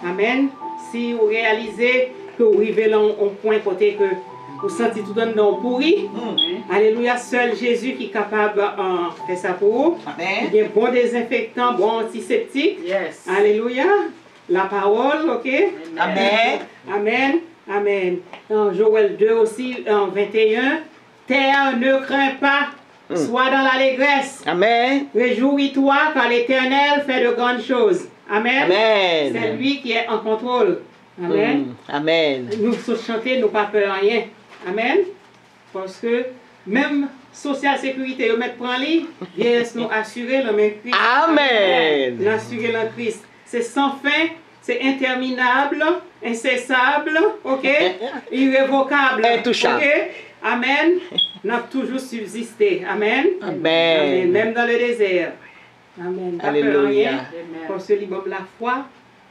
Amen. Si vous réalisez que vous arrivez là au point côté que vous sentez tout dans le pourri, alléluia, seul Jésus qui est capable de faire ça pour vous. Amen. Il y a bon désinfectant, bon antiseptique. Yes. Alléluia. La parole, ok? Amen. Amen. Amen. Dans Joël 2 aussi, en 21, terre ne crains pas, sois dans l'allégresse. Amen. Réjouis-toi car l'Éternel fait de grandes choses. Amen. Amen. C'est lui qui est en contrôle. Amen. Amen. Nous chanter, nous pas peur rien. Amen. Parce que même social sécurité, nous mettre prend lit, bien nous assurer le même Christ. Amen. L'assurer le Christ. C'est sans fin, c'est interminable, incessable, ok? Irrévocable. Intouchable. Ok? Amen. N'a toujours subsisté. Amen. Amen. Amen. Même dans le désert. Amen. Pas peur Alléluia. rien. Parce que l'imam la foi.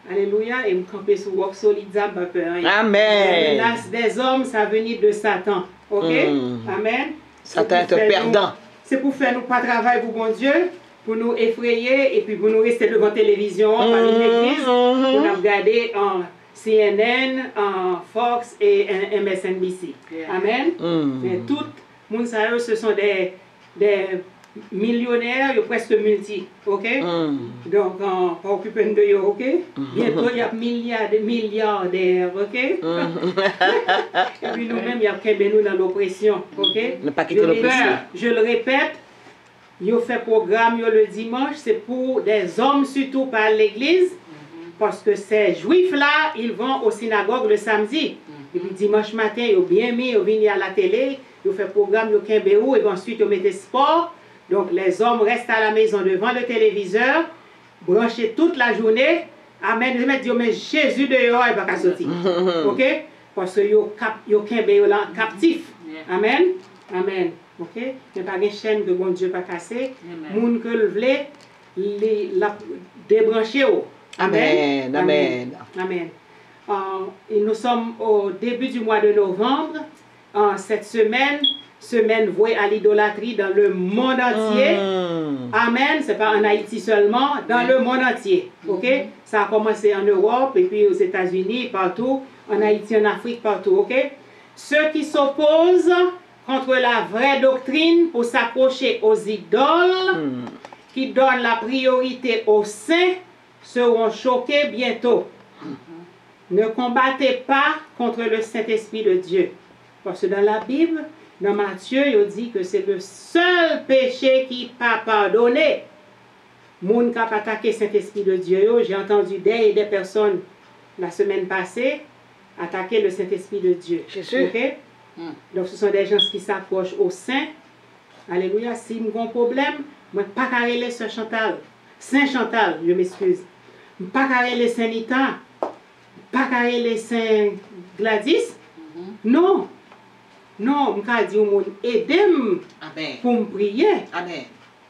Alléluia. Et me camper sur roc solide, ça pas peur rien. Amen. La menace des hommes, ça venir de Satan. Ok? Amen. Satan est un perdant. C'est pour faire nous pas travail pour bon Dieu, pour nous effrayer et puis pour nous rester devant la télévision, par une église, pour nous regarder en CNN, en Fox et en MSNBC. Amen. Mais tout le monde, ce sont des millionnaires, presque multi. Ok? Donc, on occupe de eux, ok? Bientôt, il y a milliardaires, ok? Et puis nous-mêmes, il y a nous dans l'oppression, ok? Ne pas quitter l'oppression. Je le répète, ils fait programme le dimanche, c'est pour des hommes surtout par l'église, parce que ces juifs-là, ils vont aux synagogues le samedi. Et puis dimanche matin, ils ont bien mis, ils ont venu à la télé, ils ont fait programme, ils ont Kimbéou, et puis ensuite ils ont mis sport. Donc les hommes restent à la maison devant le téléviseur, branchés toute la journée. Amen. Je vais dire, mais Jésus dehors, il ne va pas sortir. Ok? Parce que ils ont Kimbéou là captif. Amen. Amen. Ok? Il n'y a pas de chaîne que bon Dieu pas casser. Moun que le voulait, la débrancher. Amen. Amen. Amen. Et nous sommes au début du mois de novembre. Cette semaine vouée à l'idolâtrie dans le monde entier. Amen. Ce n'est pas en Haïti seulement, dans le monde entier. Ok? Ça a commencé en Europe et puis aux États-Unis, partout. En Haïti, en Afrique, partout. Ok? Ceux qui s'opposent contre la vraie doctrine pour s'accrocher aux idoles, qui donnent la priorité aux saints, seront choqués bientôt. Ne combattez pas contre le Saint-Esprit de Dieu. Parce que dans la Bible, dans Matthieu, il dit que c'est le seul péché qui n'est pas pardonné. Moun qui a attaqué le Saint-Esprit de Dieu, j'ai entendu des personnes la semaine passée attaquer le Saint-Esprit de Dieu. Jésus. Okay? Donc ce sont des gens qui s'accrochent au Saint. Alléluia. Si j'ai un problème, je ne peux pas carrer les Sœur Chantal. Saint Chantal, je m'excuse. Je ne peux pas carrer les Saint Nita. Pas carrer les Saint Gladys. Non. Non, je peux dire au monde, aidez-moi pour me prier. Amen.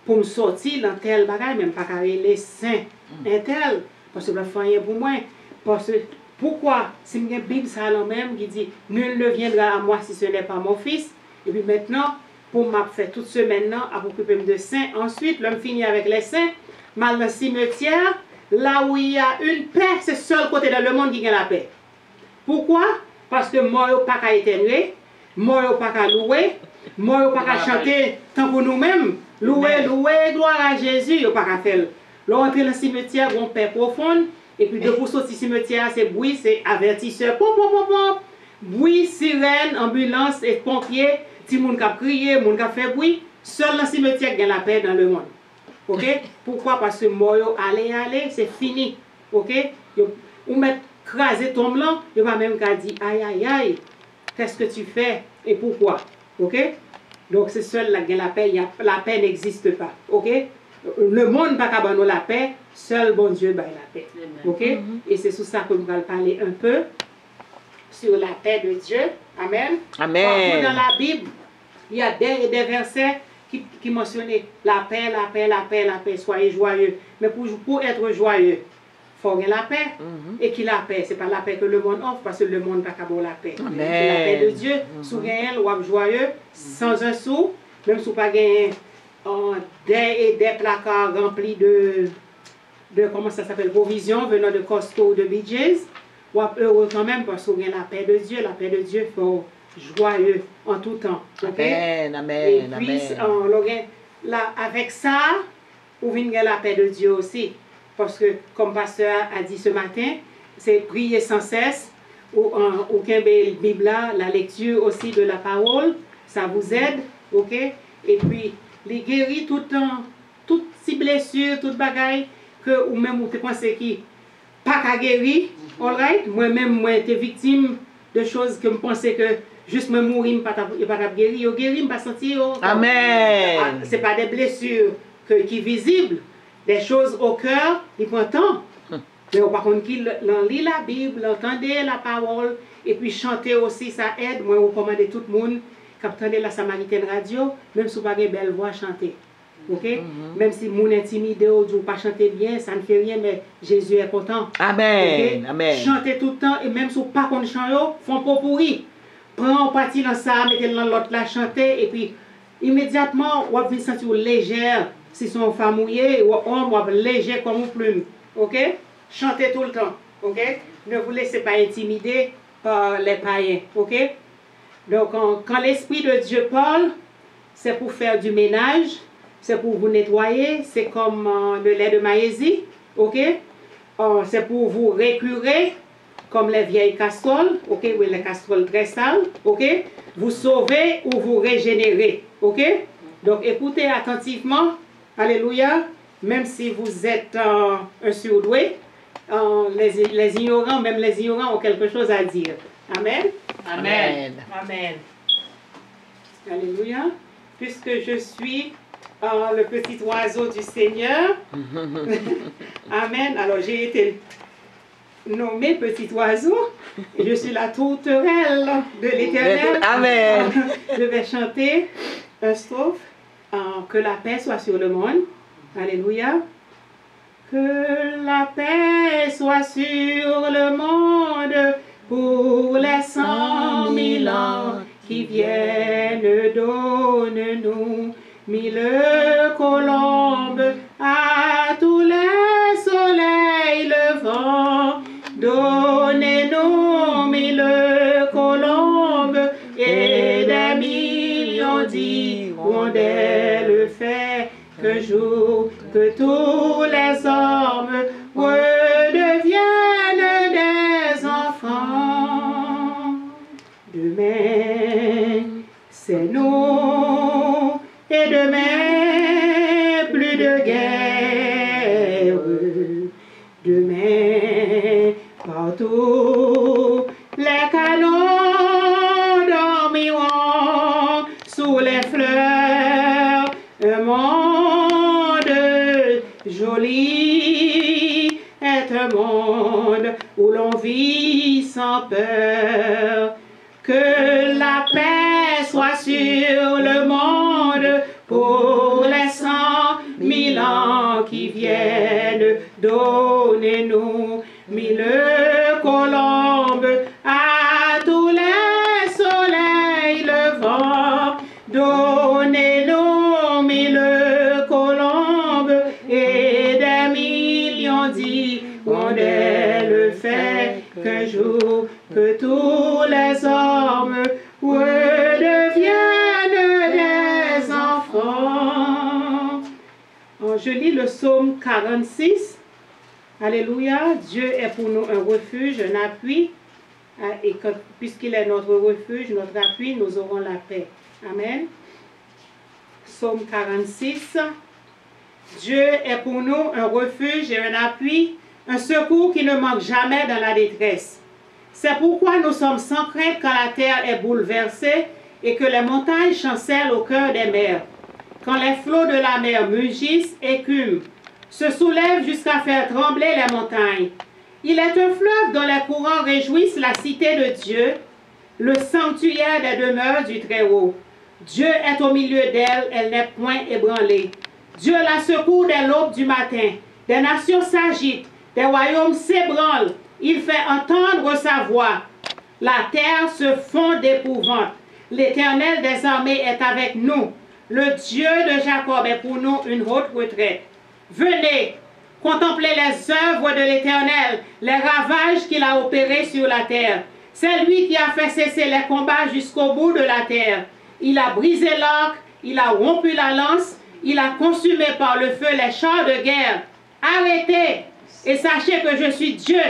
Pour me sortir dans tel bagage, même pas carrer les saints intel. Parce que je ne fais rien pour moi. Parce que, pourquoi? Si j'ai une Bible, ça même qui dit, nul ne viendra à moi si ce n'est pas mon fils. Et puis maintenant, pour m'a fait toute semaine à m'occuper de saints. Ensuite, l'homme finit avec les saints, mal dans le cimetière, là où il y a une paix, c'est le seul côté dans le monde qui a la paix. Pourquoi? Parce que moi, je n'ai pas qu'à éternuer, moi, je n'ai pas qu'à louer, moi, je n'ai pas qu'à chanter tant pour nous-mêmes. Louer, gloire à Jésus, je n'ai pas qu'à faire. Là, entrer dans le cimetière, on paix profonde, et puis de pour sortir du cimetière, c'est bruit, c'est avertisseur, pom, pom, pom, pom. Bruit, sirène, ambulance et pompiers, si moun kap crier, moun kap fait bruit, seul dans le cimetière il y a la paix dans le monde. OK? Pourquoi? Parce que moi, allez, c'est fini. OK? Ou mettre craser ton blanc, il va même qu'à dire aïe aïe aïe, qu'est-ce que tu fais et pourquoi? OK? Donc c'est seul là la paix, la paix n'existe pas. OK? Le monde n'a pas la paix, seul bon Dieu a la paix. OK? Et c'est sur ça que nous allons parler un peu. Sur la paix de Dieu. Amen. Amen. Partout dans la Bible, il y a des versets qui mentionnent la paix, la paix, la paix, la paix. Soyez joyeux. Mais pour être joyeux, il faut avoir la paix. Et qui la paix? Ce n'est pas la paix que le monde offre, parce que le monde n'a pas la paix. C'est la paix de Dieu. Si vous gagnez, vous êtes joyeux, sans un sou, même si vous n'avez pas gagné des placards remplis de comment ça s'appelle, provisions venant de Costco ou de BJ's. Ou heureux quand même parce qu'on a la paix de Dieu. La paix de Dieu faut joyeux en tout temps. Okay? Amen, amen, et puis, amen. Là, avec ça, on vient la paix de Dieu aussi. Parce que, comme pasteur a dit ce matin, c'est prier sans cesse. Ou Bible, la lecture aussi de la parole, ça vous aide. Ok? Et puis, les guérir toutes ces blessures, toutes bagailles que ou même vous pensez qui pas qu'à guérir. Alright, moi-même, moi, j'étais victime de choses que je pensais que juste me mourir, je ne pas guérir. Je guéris, je ne pas sentir. Amen. Ce n'est pas des blessures qui sont visibles, des choses au cœur, il prend temps. Mais par contre, qui lit la Bible, entendez la parole, et puis chanter aussi, ça aide. Moi, je recommande tout le monde qui entend la Samaritaine Radio, même si vous n'avez pas une belle voix, chanter. Okay? Même si mon intimidé ou pas chanter bien, ça ne fait rien, mais Jésus est content. Amen. Okay? Amen. Chanter tout le temps, et même si vous pas qu'on chante, font pas pourri. Prends partie dans ça, mettez dans l'autre là, chanter, et puis immédiatement, vous allez sentir légère, si son femme mouillée, ou homme, vous léger comme une plume. Ok? Chantez tout le temps. Ok? Ne vous laissez pas intimider par les païens. Ok? Donc, quand l'Esprit de Dieu parle, c'est pour faire du ménage. C'est pour vous nettoyer, c'est comme le lait de maïsie, ok? C'est pour vous récurer, comme les vieilles casseroles, ok? Oui, les casseroles très sales, ok? Vous sauver ou vous régénérer, ok? Donc écoutez attentivement, alléluia, même si vous êtes un surdoué, les ignorants, même les ignorants ont quelque chose à dire, Amen. Amen. Amen. Alléluia. Puisque je suis le petit oiseau du Seigneur. Amen. Alors j'ai été nommé petit oiseau. Et je suis la tourterelle de l'Éternel. Amen. Je vais chanter un strophe. Que la paix soit sur le monde. Alléluia. Que la paix soit sur le monde pour les 100 000 ans qui viennent. Donne-nous 1000 colombes à tous les soleils levants. Donnez-nous 1000 colombes et des millions d'hirondelles. Fait qu'un jour que tous les hommes redeviennent des enfants. Demain, c'est nous, et demain, plus de guerre. Demain, partout, les canons dormiront sous les fleurs. Un monde joli est un monde où l'on vit sans peur. Que la paix soit sur le monde pour les 100 000 ans qui viennent. Donnez-nous 1000 colombes à tous les soleils levants. Donnez-nous 1000 colombes et des millions d'hirondelles. Fait qu'un jour que tous les hommes redeviennent des enfants. Je lis le psaume 46. Alléluia. Dieu est pour nous un refuge, un appui. Et puisqu'il est notre refuge, notre appui, nous aurons la paix. Amen. Psaume 46. Dieu est pour nous un refuge et un appui, un secours qui ne manque jamais dans la détresse. C'est pourquoi nous sommes sans crainte quand la terre est bouleversée et que les montagnes chancellent au cœur des mers. Quand les flots de la mer mugissent, écument, se soulèvent jusqu'à faire trembler les montagnes. Il est un fleuve dont les courants réjouissent la cité de Dieu, le sanctuaire des demeures du Très-Haut. Dieu est au milieu d'elle, elle n'est point ébranlée. Dieu la secourt dès l'aube du matin. Des nations s'agitent, des royaumes s'ébranlent. Il fait entendre sa voix. La terre se fond d'épouvante. L'Éternel des armées est avec nous. Le Dieu de Jacob est pour nous une haute retraite. Venez, contemplez les œuvres de l'Éternel, les ravages qu'il a opérés sur la terre. C'est lui qui a fait cesser les combats jusqu'au bout de la terre. Il a brisé l'arc, il a rompu la lance, il a consumé par le feu les chars de guerre. Arrêtez et sachez que je suis Dieu.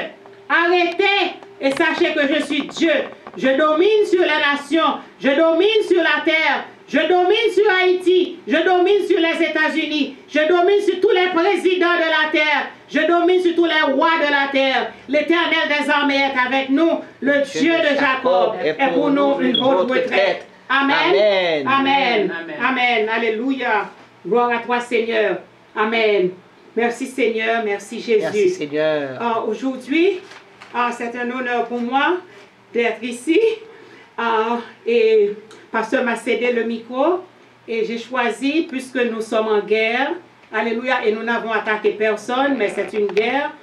Arrêtez et sachez que je suis Dieu. Je domine sur les nations, je domine sur la terre, je domine sur Haïti, je domine sur les États-Unis, je domine sur tous les présidents de la terre, je domine sur tous les rois de la terre. L'Éternel des armées est avec nous, le Dieu de Jacob est pour nous une haute retraite. Amen. Amen. Amen. Amen. Alléluia. Gloire à toi, Seigneur. Amen. Merci, Seigneur. Merci, Jésus. Merci, Seigneur. Aujourd'hui, c'est un honneur pour moi d'être ici. Et pasteur m'a cédé le micro. Et j'ai choisi, puisque nous sommes en guerre, alléluia, et nous n'avons attaqué personne, mais c'est une guerre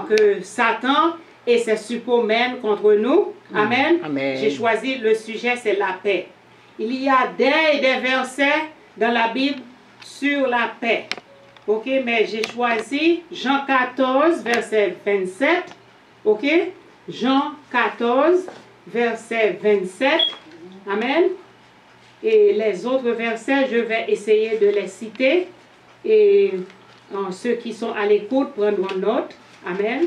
que Satan et ses suppôts mènent contre nous. Amen. Amen. J'ai choisi le sujet, c'est la paix. Il y a des versets dans la Bible sur la paix. Ok, mais j'ai choisi Jean 14, verset 27. Ok, Jean 14, verset 27. Amen. Et les autres versets, je vais essayer de les citer. Et ceux qui sont à l'écoute prendront note. Amen.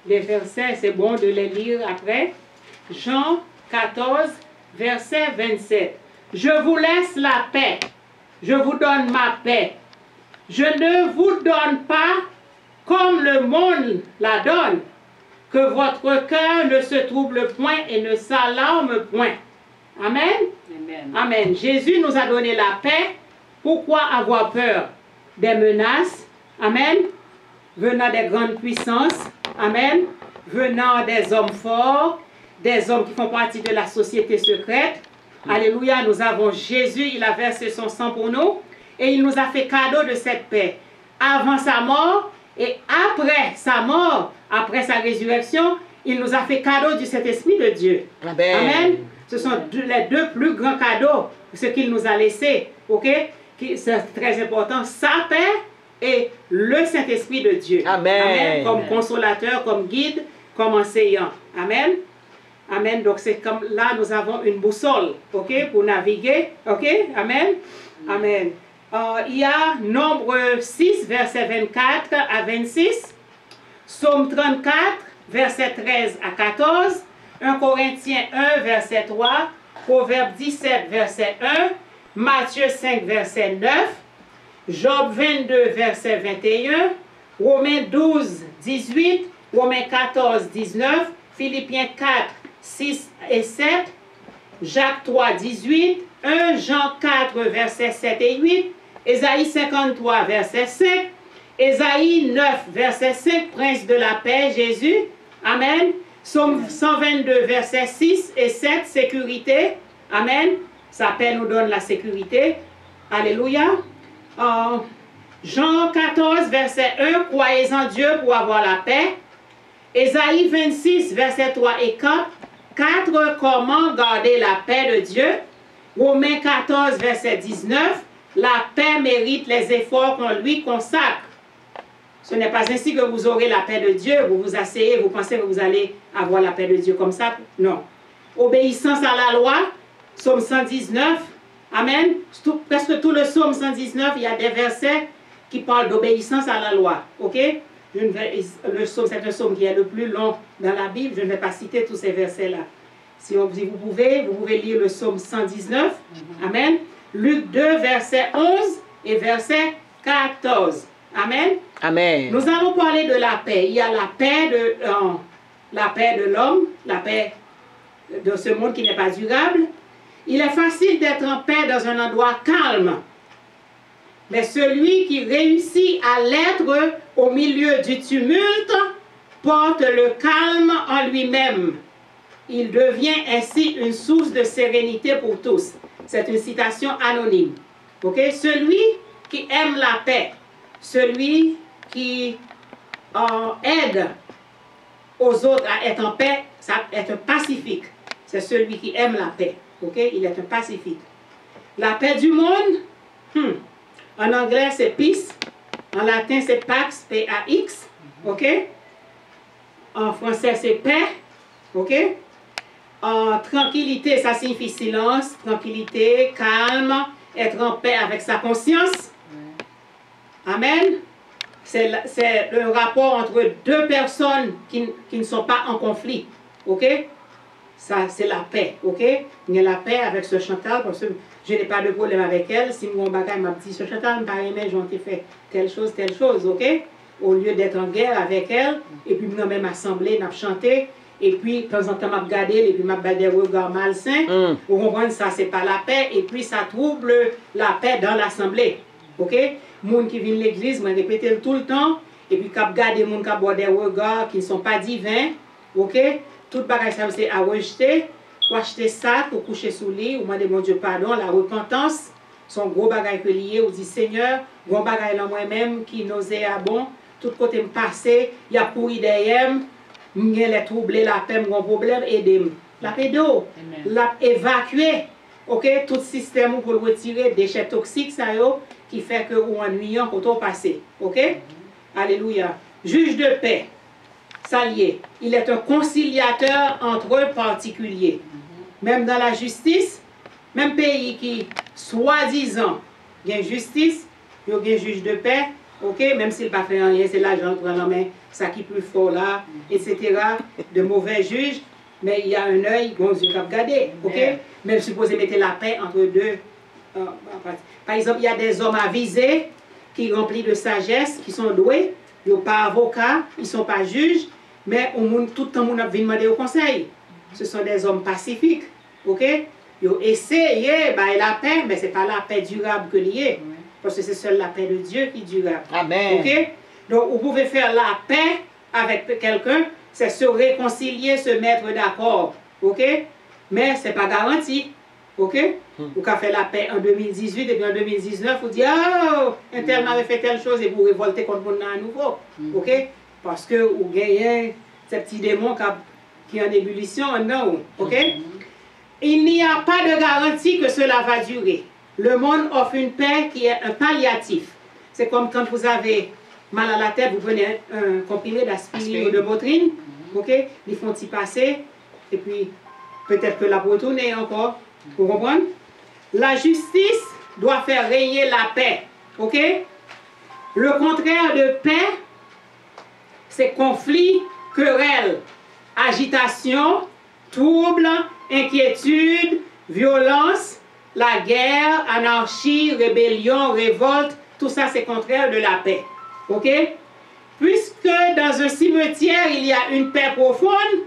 Les versets, c'est bon de les lire après. Jean 14, verset 27. Je vous laisse la paix. Je vous donne ma paix. Je ne vous donne pas comme le monde la donne. Que votre cœur ne se trouble point et ne s'alarme point. Amen. Amen. Amen. Jésus nous a donné la paix. Pourquoi avoir peur des menaces? Amen. Venant des grandes puissances. Amen. Venant des hommes forts, des hommes qui font partie de la société secrète. Alléluia, nous avons Jésus, il a versé son sang pour nous et il nous a fait cadeau de cette paix. Avant sa mort et après sa mort, après sa résurrection, il nous a fait cadeau du Saint-Esprit de Dieu. Amen. Amen. Ce sont les deux plus grands cadeaux, ce qu'il nous a laissé. Ok? C'est très important. Sa paix et le Saint-Esprit de Dieu. Amen. Amen. Comme consolateur, comme guide, comme enseignant. Amen. Amen. Donc c'est comme là, nous avons une boussole, ok, pour naviguer. Ok? Amen. Amen. Il y a Nombre 6, verset 24 à 26. Psaume 34, verset 13 à 14. 1 Corinthiens 1, verset 3. Proverbe 17, verset 1. Matthieu 5, verset 9. Job 22, verset 21. Romains 12, 18. Romains 14, 19. Philippiens 4, 6 et 7. Jacques 3, 18. 1 Jean 4, verset 7 et 8. Ésaïe 53, verset 5. Ésaïe 9, verset 5. Prince de la paix, Jésus. Amen. Psaume 122, verset 6 et 7. Sécurité. Amen. Sa paix nous donne la sécurité. Alléluia. Jean 14, verset 1. Croyez en Dieu pour avoir la paix. Ésaïe 26, verset 3 et 4. 4. Comment garder la paix de Dieu. Romains 14, verset 19. La paix mérite les efforts qu'on lui consacre. Ce n'est pas ainsi que vous aurez la paix de Dieu. Vous vous asseyez, vous pensez que vous allez avoir la paix de Dieu comme ça. Non. Obéissance à la loi. Psaume 119. Amen. Presque tout le psaume 119, il y a des versets qui parlent d'obéissance à la loi. Ok? Le psaume, c'est un psaume qui est le plus long dans la Bible. Je ne vais pas citer tous ces versets-là. Si vous pouvez lire le psaume 119. Amen. Luc 2, verset 11 et verset 14. Amen. Amen. Nous allons parler de la paix. Il y a la paix de l'homme, la paix de ce monde qui n'est pas durable. Il est facile d'être en paix dans un endroit calme. Mais celui qui réussit à l'être au milieu du tumulte porte le calme en lui-même. Il devient ainsi une source de sérénité pour tous. C'est une citation anonyme. Ok? Celui qui aime la paix, celui qui aide aux autres à être en paix, ça est un pacifique. C'est celui qui aime la paix. Ok? Il est un pacifique. La paix du monde, en anglais c'est peace, en latin c'est pax, P-A-X. Ok? En français c'est paix. Ok? En tranquillité, ça signifie silence, tranquillité, calme, être en paix avec sa conscience. Amen. C'est le rapport entre deux personnes qui ne sont pas en conflit. Ok? Ça, c'est la paix. Ok? Il y a la paix avec ce Chantal, parce que je n'ai pas de problème avec elle. Si mon bagage m'a dit, ce Chantal, par aimé, j'en ai fait telle chose. Ok? Au lieu d'être en guerre avec elle, et puis nous même assemblée, nous chanté. Et puis, de temps en temps, je regarde, et puis je regarde des regards malsains. Vous comprenez, ça, c'est pas la paix. Et puis, ça trouble la paix dans l'assemblée. Ok? Les gens qui viennent à l'église, je répète tout le temps. Et puis, quand je regarde les gens qui ont des regards qui ne sont pas divins. Ok? Tout bagage, ça, c'est à rejeter. Pour acheter ça, pour coucher sous le lit, ou demander mon Dieu pardon, la repentance. Son gros bagage que lié, ou dit Seigneur, gros bagage dans moi-même qui nauséabond. Tout côté me passer, il y a pourri derrière. M'y les troubler, la paix, mon problème, aidez-moi. La paix d'eau, la évacuer, ok, tout système pour le retirer, déchets toxiques, ça yo, qui fait que ou ennuyant quand on passe, ok. Alléluia. Juge de paix, ça lié, il est un conciliateur entre particuliers. Même dans la justice, même pays qui, soi-disant, gagne justice, il y a un juge de paix. Ok, même s'il n'a pas fait rien, c'est l'argent qui prend la main, ça qui est plus fort là, etc. De mauvais juges, mais il y a un œil, bon Dieu qui a regardé. Ok, même supposé mettre la paix entre deux. Par exemple, il y a des hommes avisés qui remplis de sagesse, qui sont doués, ils ne sont pas avocats, ils ne sont pas juges, mais tout le temps, on a demandé au conseil. Ce sont des hommes pacifiques, ok? Ils ont essayé la paix, mais ce n'est pas la paix durable que liée. Parce que c'est seule la paix de Dieu qui est durable. Amen. Ok? Donc, vous pouvez faire la paix avec quelqu'un, c'est se réconcilier, se mettre d'accord. Ok? Mais ce n'est pas garanti. Ok? Vous pouvez faire la paix en 2018 et puis en 2019, vous dites, oh, un tel m'avait fait telle chose et vous révoltez contre mon à nouveau. Ok? Parce que vous gagnez ces petits démons qui en ébullition, non. Ok? Il n'y a pas de garantie que cela va durer. Le monde offre une paix qui est un palliatif. C'est comme quand vous avez mal à la tête, vous prenez un comprimé d'aspirine ou de Motrine, ok? Ils font y passer, et puis peut-être que la retourner encore. Vous comprenez? La justice doit faire régner la paix, ok? Le contraire de paix, c'est conflit, querelle, agitation, trouble, inquiétude, violence, la guerre, anarchie, rébellion, révolte, tout ça c'est contraire de la paix. Ok? Puisque dans un cimetière il y a une paix profonde,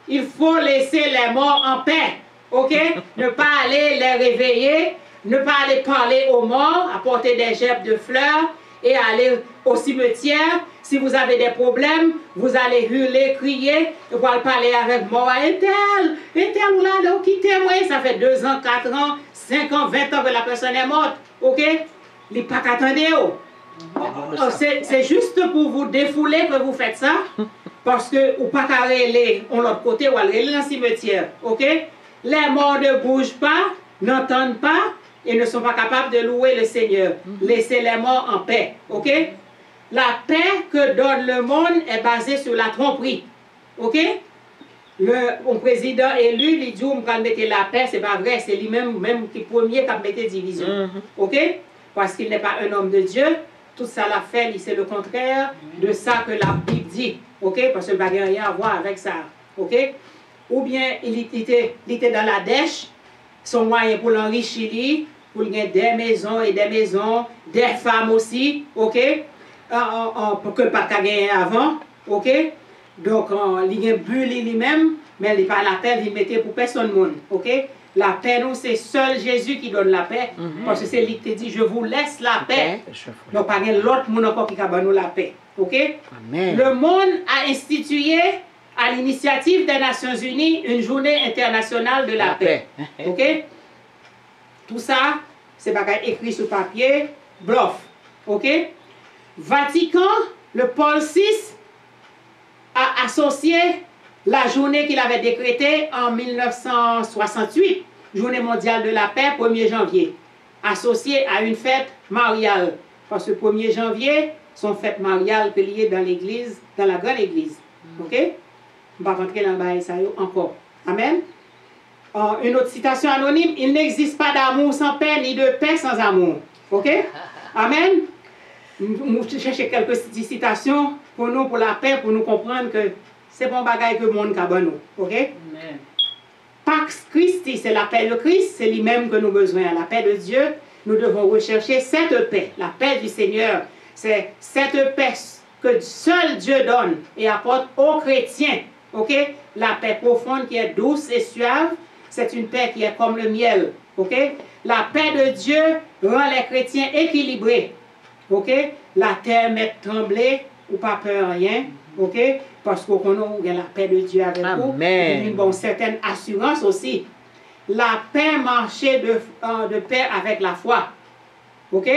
il faut laisser les morts en paix. Ok? Ne pas aller les réveiller, ne pas aller parler aux morts, apporter des gerbes de fleurs et aller au cimetière. Si vous avez des problèmes, vous allez hurler, crier, vous allez parler avec moi. Et tel ou là, quittez-moi. Ça fait 2 ans, 4 ans, 5 ans, 20 ans que la personne est morte. Ok? Il n'est pas qu'attendez. C'est juste pour vous défouler que vous faites ça. Parce que vous pas qu'à aller de l'autre côté ou aller dans le cimetière. Ok? Les morts ne bougent pas, n'entendent pas et ne sont pas capables de louer le Seigneur. Laissez les morts en paix. Ok? La paix que donne le monde est basée sur la tromperie. Ok? Le président élu, il dit on va mettre la paix, c'est pas vrai, c'est lui-même qui premier qui a mis division. Ok? Parce qu'il n'est pas un homme de Dieu. Tout ça l'a fait, c'est le contraire de ça que la Bible dit. Ok? Parce que ça n'a rien à voir avec ça. Ok? Ou bien il était dans la dèche, son moyen pour l'enrichir, pour gagner des maisons et des femmes aussi. Ok? Pour que le pas gagner avant, ok? Donc, il y a un but lui-même, mais il n'est pas la paix, il mettait pour personne monde, ok? La paix, nous, c'est seul Jésus qui donne la paix, parce que c'est lui qui te dit, je vous laisse la paix. Donc, pas l'autre monde encore qui a nous la paix, ok? Amen. Le monde a institué, à l'initiative des Nations Unies, une journée internationale de la paix, ok? Tout ça, c'est pas écrit sur papier, bluff, ok? Vatican, le Paul VI, a associé la journée qu'il avait décrétée en 1968, journée mondiale de la paix, 1er janvier, associée à une fête mariale. Parce que 1er janvier, sont fêtes mariales liées dans l'église, dans la grande église. Ok? On va rentrer dans le ça encore. Amen. Une autre citation anonyme, il n'existe pas d'amour sans paix, ni de paix sans amour. Ok? Amen. Nous cherchons quelques citations pour nous, pour la paix, pour nous comprendre que c'est bon bagaille que le monde a bon nous. Ok? Amen. Pax Christi, c'est la paix de Christ, c'est lui-même que nous avons besoin. La paix de Dieu, nous devons rechercher cette paix. La paix du Seigneur, c'est cette paix que seul Dieu donne et apporte aux chrétiens. Ok? La paix profonde qui est douce et suave, c'est une paix qui est comme le miel. Ok? La paix de Dieu rend les chrétiens équilibrés. Ok? La terre met trembler ou pas peur rien. Ok? Parce qu'on a la paix de Dieu avec vous. Une bonne certaine assurance aussi. La paix marchait de paix avec la foi. Ok?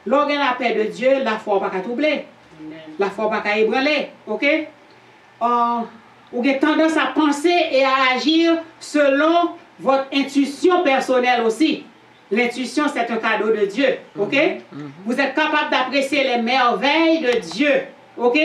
Lorsqu'on a la paix de Dieu, la foi n'a pas troubler. La foi n'a pas ébranler. Ok? Vous avez tendance à penser et à agir selon votre intuition personnelle aussi. L'intuition, c'est un cadeau de Dieu. Ok? Vous êtes capable d'apprécier les merveilles de Dieu. Ok?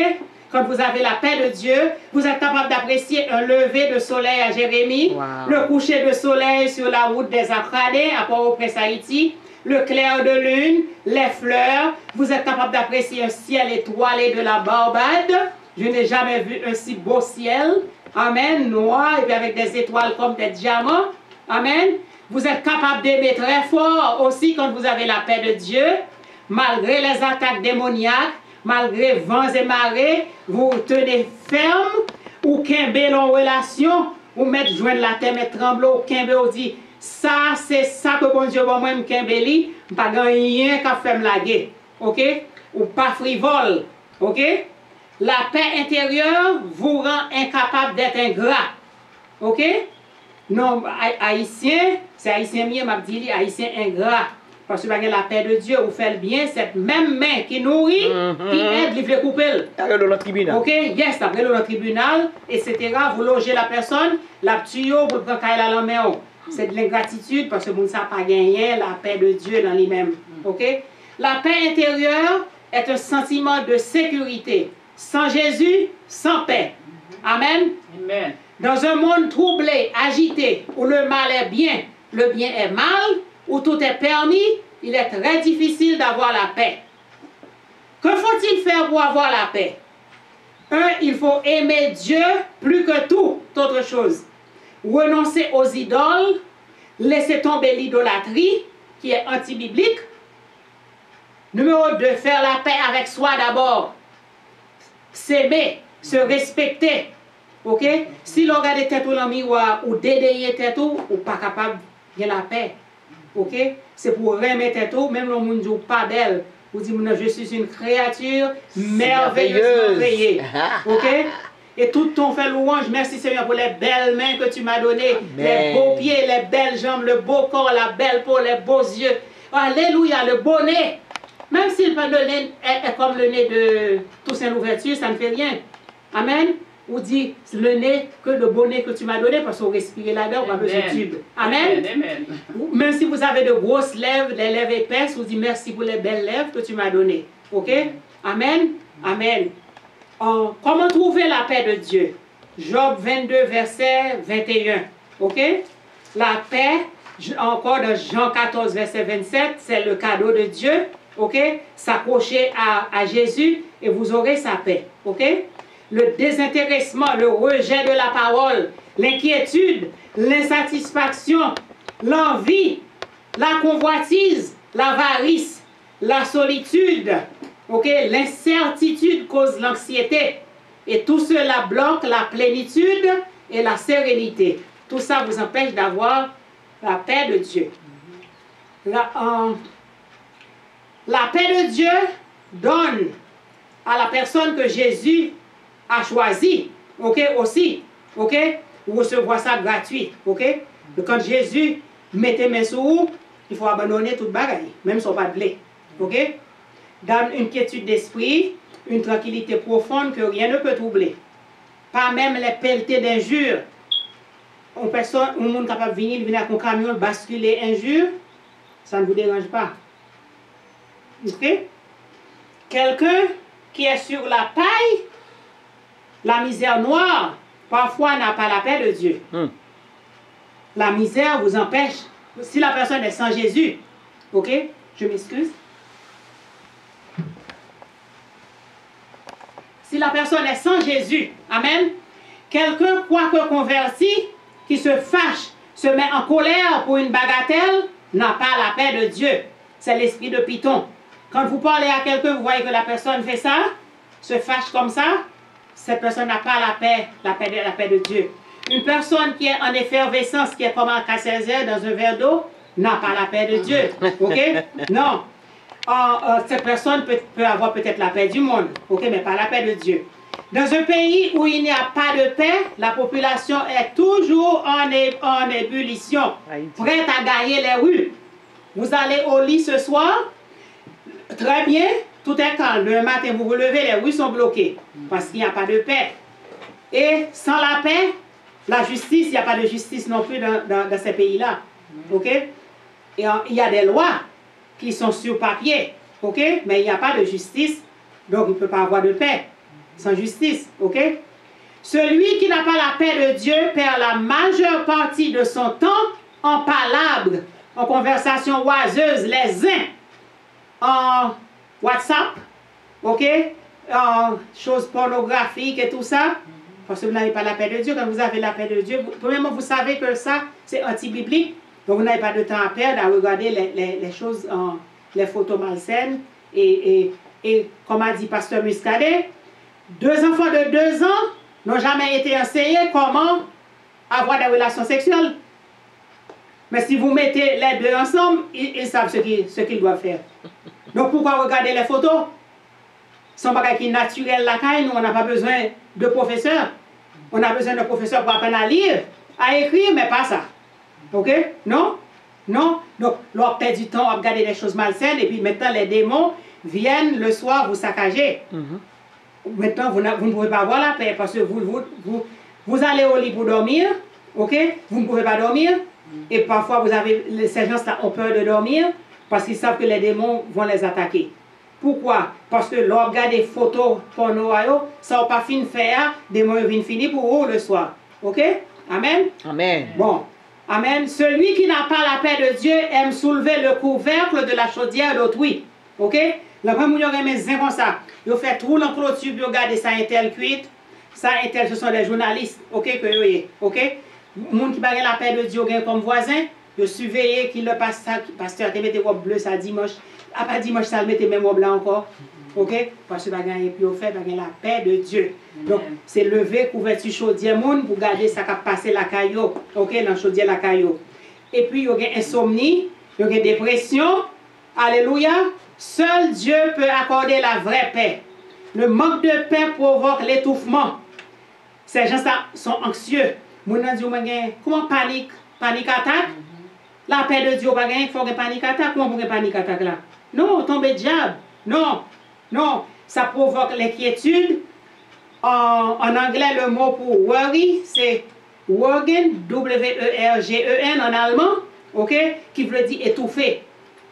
Quand vous avez la paix de Dieu, vous êtes capable d'apprécier un lever de soleil à Jérémie, le coucher de soleil sur la route des Akradés à Port-au-Prince, Haïti, le clair de lune, les fleurs. Vous êtes capable d'apprécier un ciel étoilé de la Barbade. Je n'ai jamais vu un si beau ciel. Amen. Noir et puis avec des étoiles comme des diamants. Amen. Vous êtes capable d'aimer très fort aussi quand vous avez la paix de Dieu, malgré les attaques démoniaques, malgré vents et marées, vous tenez ferme. ou kembe en relation, ou mettre joindre la terre, mettre trembler, ou kembe, ou dit, ça, c'est ça que bon Dieu, bon, moi, kembe li, pas rien qu'à faire me laguer, ok? Ou pas frivole, ok? La paix intérieure vous rend incapable d'être ingrat, ok? Non, haïtien, c'est haïtien mieux, m'a dit, haïtien ingrat. Parce que la paix de Dieu, vous faites bien, cette même main qui nourrit, qui aide, il fait couper. Après le tribunal. Ok, yes, après le tribunal, etc. Vous logez la personne, la tuyau, vous prenez la main. C'est de l'ingratitude parce que vous ne savez pas gagner la paix de Dieu dans lui-même. Ok? La paix intérieure est un sentiment de sécurité. Sans Jésus, sans paix. Amen. Amen. Dans un monde troublé, agité, où le mal est bien, le bien est mal, où tout est permis, il est très difficile d'avoir la paix. Que faut-il faire pour avoir la paix? Il faut aimer Dieu plus que toute autre chose. Renoncer aux idoles, laisser tomber l'idolâtrie, qui est anti-biblique. Numéro 2, faire la paix avec soi d'abord. S'aimer, se respecter. Ok? Si l'on regarde tête dans le miroir ou dédailler tête ou pas capable de la paix. Ok? C'est pour remettre tête ou même le monde dit pas belle. Vous dites, je suis une créature merveilleusement créée. Ok? Et tout ton fait louange. Merci Seigneur pour les belles mains que tu m'as données. Les beaux pieds, les belles jambes, le beau corps, la belle peau, les beaux yeux. Alléluia, le beau nez. Même si le nez est comme le nez de Toussaint Louverture, ça ne fait rien. Amen. Ou dit le nez, que le beau nez que tu m'as donné, parce qu'on respire là-dedans, on a besoin de tube. Amen. Amen. Même si vous avez de grosses lèvres, des lèvres épaisses, vous dites merci pour les belles lèvres que tu m'as données. Ok? Amen. Amen. Comment trouver la paix de Dieu? Job 22, verset 21. Ok? La paix, encore dans Jean 14, verset 27, c'est le cadeau de Dieu. Ok? S'accrocher à Jésus et vous aurez sa paix. Ok? Le désintéressement, le rejet de la parole, l'inquiétude, l'insatisfaction, l'envie, la convoitise, l'avarice, la solitude, okay? L'incertitude cause l'anxiété. Et tout cela bloque la plénitude et la sérénité. Tout ça vous empêche d'avoir la paix de Dieu. La paix de Dieu donne à la personne que Jésus a choisi, ok, aussi, ok, vous recevoir ça gratuit, ok. Donc quand Jésus mettait mes sous, il faut abandonner toute bagaille, même son pas de blé, ok. Dans une quiétude d'esprit, une tranquillité profonde que rien ne peut troubler. Pas même les pelletés d'injures. Une personne, un monde capable de venir avec un camion, basculer injures, ça ne vous dérange pas. Ok. Quelqu'un qui est sur la paille, la misère noire, parfois n'a pas la paix de Dieu. La misère vous empêche. Si la personne est sans Jésus, ok, je m'excuse. Si la personne est sans Jésus, amen, quelqu'un, quoique converti, qui se fâche, se met en colère pour une bagatelle, n'a pas la paix de Dieu. C'est l'esprit de Python. Quand vous parlez à quelqu'un, vous voyez que la personne fait ça, se fâche comme ça, cette personne n'a pas la paix de Dieu. Une personne qui est en effervescence, qui est comme un casser dans un verre d'eau, n'a pas la paix de Dieu. Ok? Non. Cette personne peut avoir peut-être la paix du monde, ok, mais pas la paix de Dieu. Dans un pays où il n'y a pas de paix, la population est toujours en ébullition, prête à gagner les rues. Vous allez au lit ce soir, très bien, tout est calme. Le matin, vous vous levez, les rues sont bloquées parce qu'il n'y a pas de paix. Et sans la paix, la justice, il n'y a pas de justice non plus dans ces pays-là. Ok? Et il y a des lois qui sont sur papier, ok? Mais il n'y a pas de justice, donc il ne peut pas avoir de paix sans justice, ok? Celui qui n'a pas la paix de Dieu perd la majeure partie de son temps en palabres, en conversations oiseuses, les uns en WhatsApp, ok? En choses pornographiques et tout ça, parce que vous n'avez pas la paix de Dieu. Quand vous avez la paix de Dieu, premièrement, vous savez que ça, c'est anti-biblique. Donc, vous n'avez pas de temps à perdre à regarder les choses, les photos malsaines. Et comme a dit Pasteur Muscadet, 2 enfants de 2 ans n'ont jamais été enseignés comment avoir des relations sexuelles. Mais si vous mettez les deux ensemble, ils savent ce qu'ils doivent faire. Donc pourquoi regarder les photos? Son bagage qui est naturel la caille, nous on n'a pas besoin de professeurs. On a besoin de professeurs pour apprendre à lire, à écrire, mais pas ça. Ok? Non? Non? Donc, l'on perd du temps à regarder des choses malsaines et puis maintenant les démons viennent le soir vous saccager. Maintenant, vous ne pouvez pas avoir la paix parce que vous allez au lit pour dormir, ok? Vous ne pouvez pas dormir et parfois ces gens-là ont peur de dormir parce qu'ils savent que les démons vont les attaquer. Pourquoi? Parce que l'on regarde des photos porno, ça n'a pas fini de faire, des démons viennent finir pour vous le soir. Ok? Amen? Amen. Bon. Amen. Celui qui n'a pas la paix de Dieu aime soulever le couvercle de la chaudière d'autrui. Ok? La première fois, vous avez comme ça. Vous faites tout en clôture, vous regardez ça, intel cuite. Ça, intel, ce sont des journalistes. Ok? Que vous voyez. Ok? Les gens qui n'a pas la paix de Dieu comme voisin, vous surveillez qui le pasteur te mette robe bleue ça dimanche. Après dimanche, ça le mette même robe blanc encore. Ok? Parce que vous avez la paix de Dieu. Donc, c'est lever couverture chaudière moun pour garder ça qui passe la caillou. Ok? Dans chaudière la caillou. Et puis, il y a insomnie, il y a dépression. Alléluia. Seul Dieu peut accorder la vraie paix. Le manque de paix provoque l'étouffement. Ces gens sont anxieux. Moun nan dit comment panique attaque? La paix de Dieu pas gagner, faut que panique attaque. Comment pour panique attaque là? Non, tomber diable. Non. Non, ça provoque l'inquiétude. En anglais, le mot pour worry, c'est Worgen, W-E-R-G-E-N en allemand, ok, qui veut dire étouffer.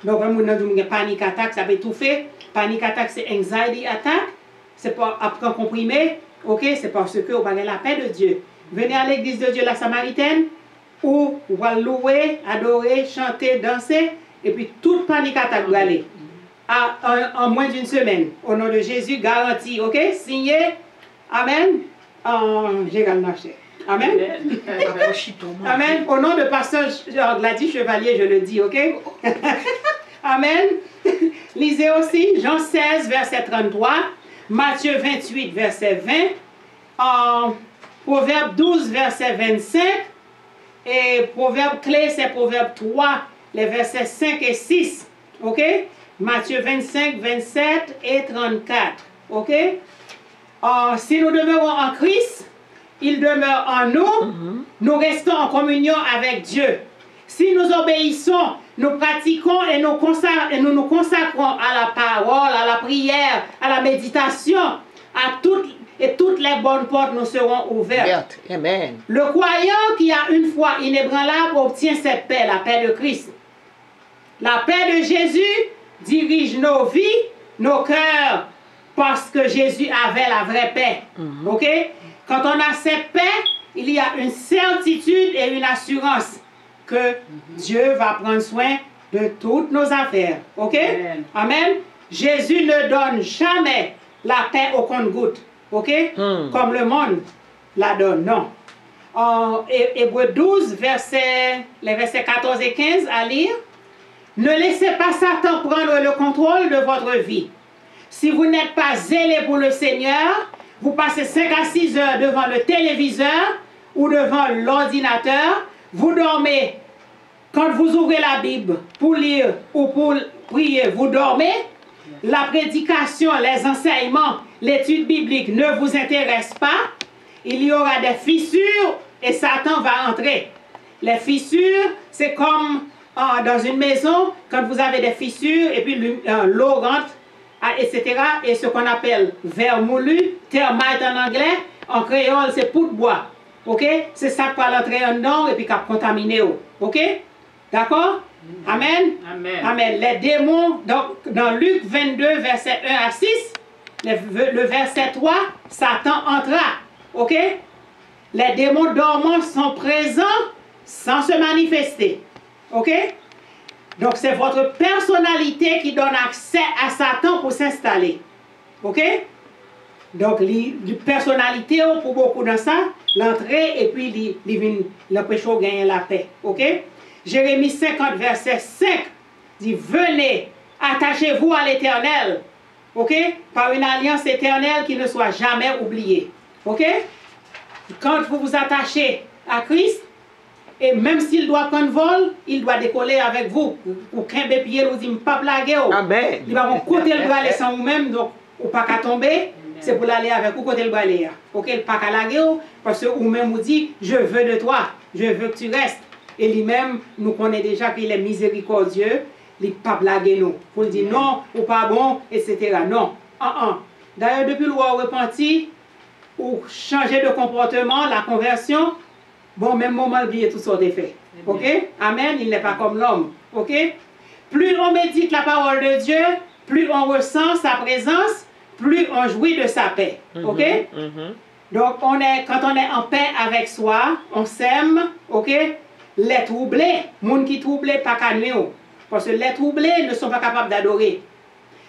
Donc, quand on a dit panique attaque, ça veut étouffer. Panique attaque, c'est anxiety attack. C'est pas après comprimé, ok, c'est parce que vous avez la paix de Dieu. Venez à l'église de Dieu, la Samaritaine, où vous allez louer, adorer, chanter, danser, et puis toute panique attaque, vous allez. En moins d'une semaine, au nom de Jésus, garanti, ok, signé, amen, j'ai marché. Amen. Amen. Au nom de pasteur Gladys Chevalier, je le dis, ok? Amen. Lisez aussi Jean 16, verset 33, Matthieu 28, verset 20, Proverbe 12, verset 25, et Proverbe clé, c'est Proverbe 3, les versets 5 et 6, ok? Matthieu 25, 27 et 34, ok? Si nous demeurons en Christ, il demeure en nous, nous restons en communion avec Dieu. Si nous obéissons, nous pratiquons et nous nous consacrons à la parole, à la prière, à la méditation, à toutes les bonnes portes nous seront ouvertes. Amen. Le croyant qui a une foi inébranlable obtient cette paix, la paix de Christ. La paix de Jésus dirige nos vies, nos cœurs, parce que Jésus avait la vraie paix. Ok? Quand on a cette paix, il y a une certitude et une assurance que Dieu va prendre soin de toutes nos affaires. Ok? Amen. Amen. Jésus ne donne jamais la paix au compte-gouttes. Ok? Comme le monde la donne. Non. En Hébreux 12, les versets 14 et 15 à lire. Ne laissez pas Satan prendre le contrôle de votre vie. Si vous n'êtes pas zélé pour le Seigneur, vous passez 5 à 6 heures devant le téléviseur ou devant l'ordinateur, vous dormez. Quand vous ouvrez la Bible pour lire ou pour prier, vous dormez. La prédication, les enseignements, l'étude biblique ne vous intéressent pas. Il y aura des fissures et Satan va entrer. Les fissures, c'est comme dans une maison, quand vous avez des fissures et puis l'eau rentre, etc. Et ce qu'on appelle verre moulu, termite en anglais, en créole c'est poudre bois. Ok? C'est ça qui va l'entrer en dedans et puis qui va contaminer. Ok? D'accord? Amen? Amen. Amen. Les démons, donc, dans Luc 22, verset 1 à 6, le verset 3, Satan entra. Ok? Les démons dormants sont présents sans se manifester. Ok? Donc, c'est votre personnalité qui donne accès à Satan pour s'installer. Ok? Donc, la personnalité, pour beaucoup dans ça, l'entrée et puis l'empêche de gagner la paix. Ok? Jérémie 50, verset 5 dit: venez, attachez-vous à l'Éternel. Ok? Par une alliance éternelle qui ne soit jamais oubliée. Ok? quand vous vous attachez à Christ, et même s'il doit prendre vol, il doit décoller avec vous. Ou qu'un pied nous dit, pas blaguer. Amen. Il va côté le bras sans vous-même, donc, ou pas qu'à tomber, c'est pour l'aller avec vous, côté le bras aller. Ok, pas qu'à laguer, parce que vous-même vous dit, je veux de toi, je veux que tu restes. Et lui-même, nous connaissons déjà qu'il est miséricordieux, il ne pas blaguer nous. Pour dire non, ou pas bon, etc. Non. D'ailleurs, depuis le repenti, ou changer de comportement, la conversion, bon, même moment, oublier tout ça d'effet. Ok? Amen. Il n'est pas comme l'homme. Ok? Plus on médite la parole de Dieu, plus on ressent sa présence, plus on jouit de sa paix. Ok? Donc, quand on est en paix avec soi, on s'aime. Ok? Les troublés, gens qui troublés, pas qu'à nous. Parce que les troublés ne sont pas capables d'adorer.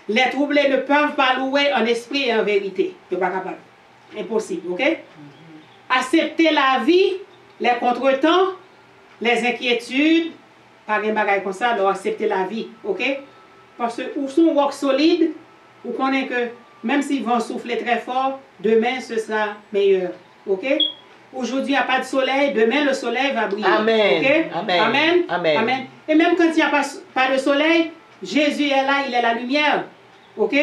Les troublés ne peuvent pas louer en esprit et en vérité. Ils ne sont pas capables. Impossible. Ok? Accepter la vie, les contretemps, les inquiétudes, pas de bagaille comme ça, alors accepter la vie, ok? Parce que où sont rock solide, vous connaissez que même s'ils vont souffler très fort, demain ce sera meilleur, ok? Aujourd'hui il n'y a pas de soleil, demain le soleil va briller. Amen. Okay? Amen. Amen. Amen. Amen. Et même quand il n'y a pas de soleil, Jésus est là, il est la lumière, ok?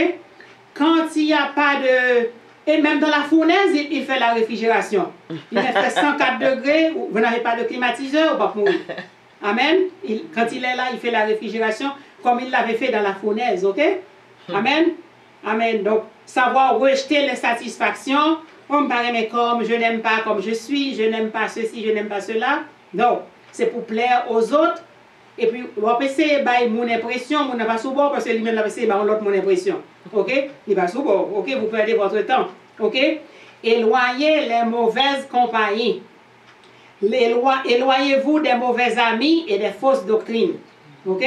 Quand il n'y a pas de... Et même dans la fournaise, il fait la réfrigération. Il fait 104 degrés, vous n'avez pas de climatiseur, vous ne pouvez pas mourir. Amen. Quand il est là, il fait la réfrigération comme il l'avait fait dans la fournaise, ok? Amen. Amen. Donc, savoir rejeter les satisfactions, on me paraît mais comme, je n'aime pas comme je suis, je n'aime pas ceci, je n'aime pas cela. Non, c'est pour plaire aux autres. Et puis, on va essayer de mon impression, on n'a pas souvent parce que lui-même va essayer de l'autre mon impression. Ok? Il va souvent. Ok? Vous perdez votre temps. Ok? Éloignez les mauvaises compagnies. Éloignez-vous des mauvais amis et des fausses doctrines. Ok?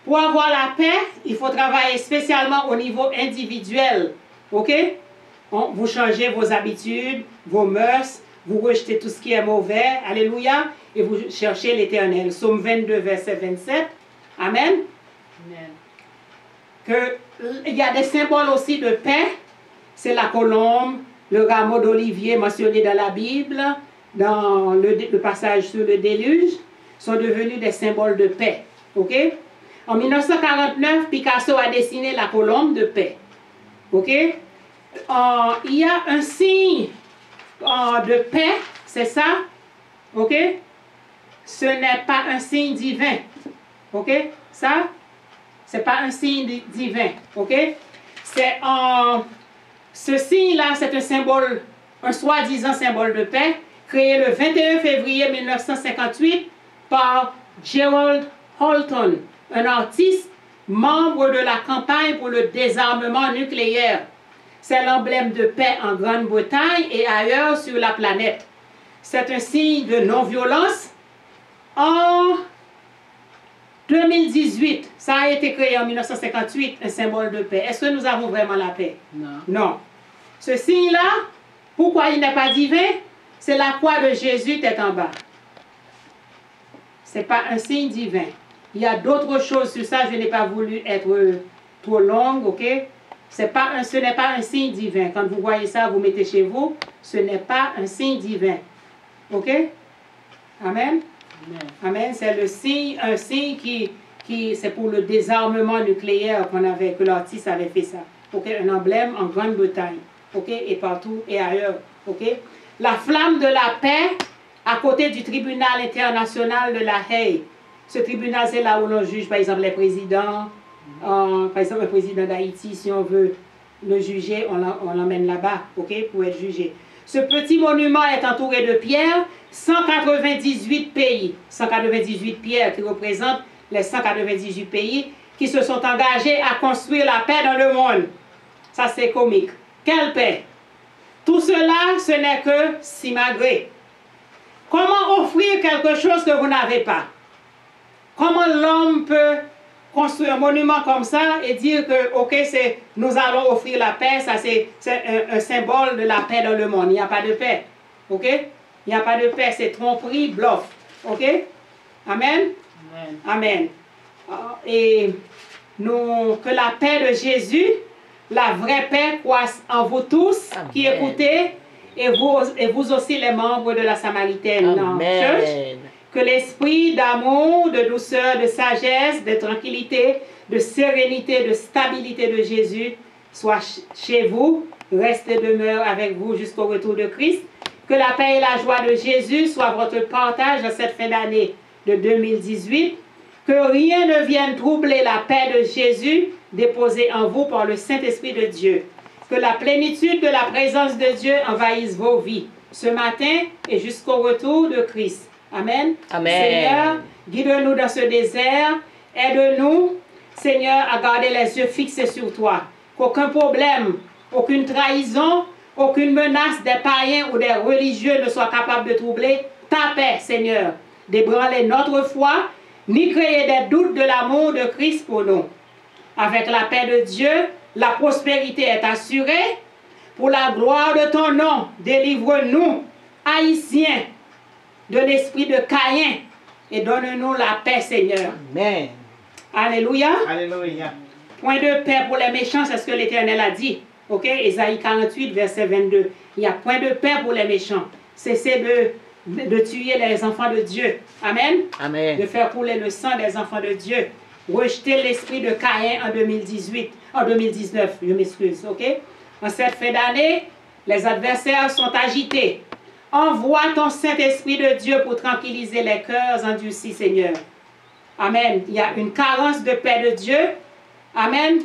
Pour avoir la paix, il faut travailler spécialement au niveau individuel. Ok? Vous changez vos habitudes, vos mœurs, vous rejetez tout ce qui est mauvais. Alléluia. Et vous cherchez l'Éternel. Psaume 22, verset 27. Amen. Il y a des symboles aussi de paix. C'est la colombe, le rameau d'olivier mentionné dans la Bible, dans le passage sur le déluge, sont devenus des symboles de paix. Ok? En 1949, Picasso a dessiné la colombe de paix. Ok? Il y a un signe de paix, c'est ça? Ok? Ce n'est pas un signe divin. Ok? Ça, c'est pas un signe divin. Ok? C'est ce signe-là, c'est un symbole, un soi-disant symbole de paix, créé le 21 février 1958 par Gerald Holton, un artiste membre de la campagne pour le désarmement nucléaire. C'est l'emblème de paix en Grande-Bretagne et ailleurs sur la planète. C'est un signe de non-violence. En 2018, ça a été créé en 1958, un symbole de paix. Est-ce que nous avons vraiment la paix? Non. Non. Ce signe-là, pourquoi il n'est pas divin? C'est la croix de Jésus tête en bas. Ce n'est pas un signe divin. Il y a d'autres choses sur ça, je n'ai pas voulu être trop longue, ok? Ce n'est pas un signe divin. Quand vous voyez ça, vous mettez chez vous, ce n'est pas un signe divin. Ok? Amen? Amen. C'est un signe qui c'est pour le désarmement nucléaire que l'artiste avait fait ça. Ok? Un emblème en Grande-Bretagne. Ok? Et partout et ailleurs. Ok? La flamme de la paix à côté du tribunal international de La Haye. Ce tribunal, c'est là où l'on juge, par exemple, les présidents. Par exemple, le président d'Haïti, si on veut le juger, on l'emmène là-bas, ok, pour être jugé. Ce petit monument est entouré de pierres, 198 pays, 198 pierres qui représentent les 198 pays qui se sont engagés à construire la paix dans le monde. Ça, c'est comique. Quelle paix? Tout cela, ce n'est que simagré. Comment offrir quelque chose que vous n'avez pas? Comment l'homme peut construire un monument comme ça et dire que, ok, nous allons offrir la paix, ça c'est un symbole de la paix dans le monde. Il n'y a pas de paix. Ok? Il n'y a pas de paix, c'est tromperie, bluff. Ok? Amen? Amen. Amen. Et que la paix de Jésus, la vraie paix croisse en vous tous qui écoutez et vous aussi les membres de la Samaritaine Church. Que l'esprit d'amour, de douceur, de sagesse, de tranquillité, de sérénité, de stabilité de Jésus soit chez vous, reste et demeure avec vous jusqu'au retour de Christ. Que la paix et la joie de Jésus soient votre partage dans cette fin d'année de 2018. Que rien ne vienne troubler la paix de Jésus déposée en vous par le Saint-Esprit de Dieu. Que la plénitude de la présence de Dieu envahisse vos vies ce matin et jusqu'au retour de Christ. Amen. Amen. Seigneur, guide-nous dans ce désert. Aide-nous, Seigneur, à garder les yeux fixés sur toi. Qu'aucun problème, aucune trahison, aucune menace des païens ou des religieux ne soit capable de troubler ta paix, Seigneur. D'ébranler notre foi, ni créer des doutes de l'amour de Christ pour nous. Avec la paix de Dieu, la prospérité est assurée. Pour la gloire de ton nom, délivre-nous, Haïtiens, de l'esprit de Caïn et donne-nous la paix, Seigneur. Amen. Alléluia. Alléluia. Point de paix pour les méchants, c'est ce que l'Éternel a dit. Ok, Ésaïe 48, verset 22. Il y a point de paix pour les méchants. Cessez de tuer les enfants de Dieu. Amen. Amen. De faire couler le sang des enfants de Dieu. Rejeter l'esprit de Caïn en 2019, je m'excuse. Ok. En cette fin d'année, les adversaires sont agités. Envoie ton Saint-Esprit de Dieu pour tranquilliser les cœurs endurcis, Seigneur. Amen. Il y a une carence de paix de Dieu. Amen.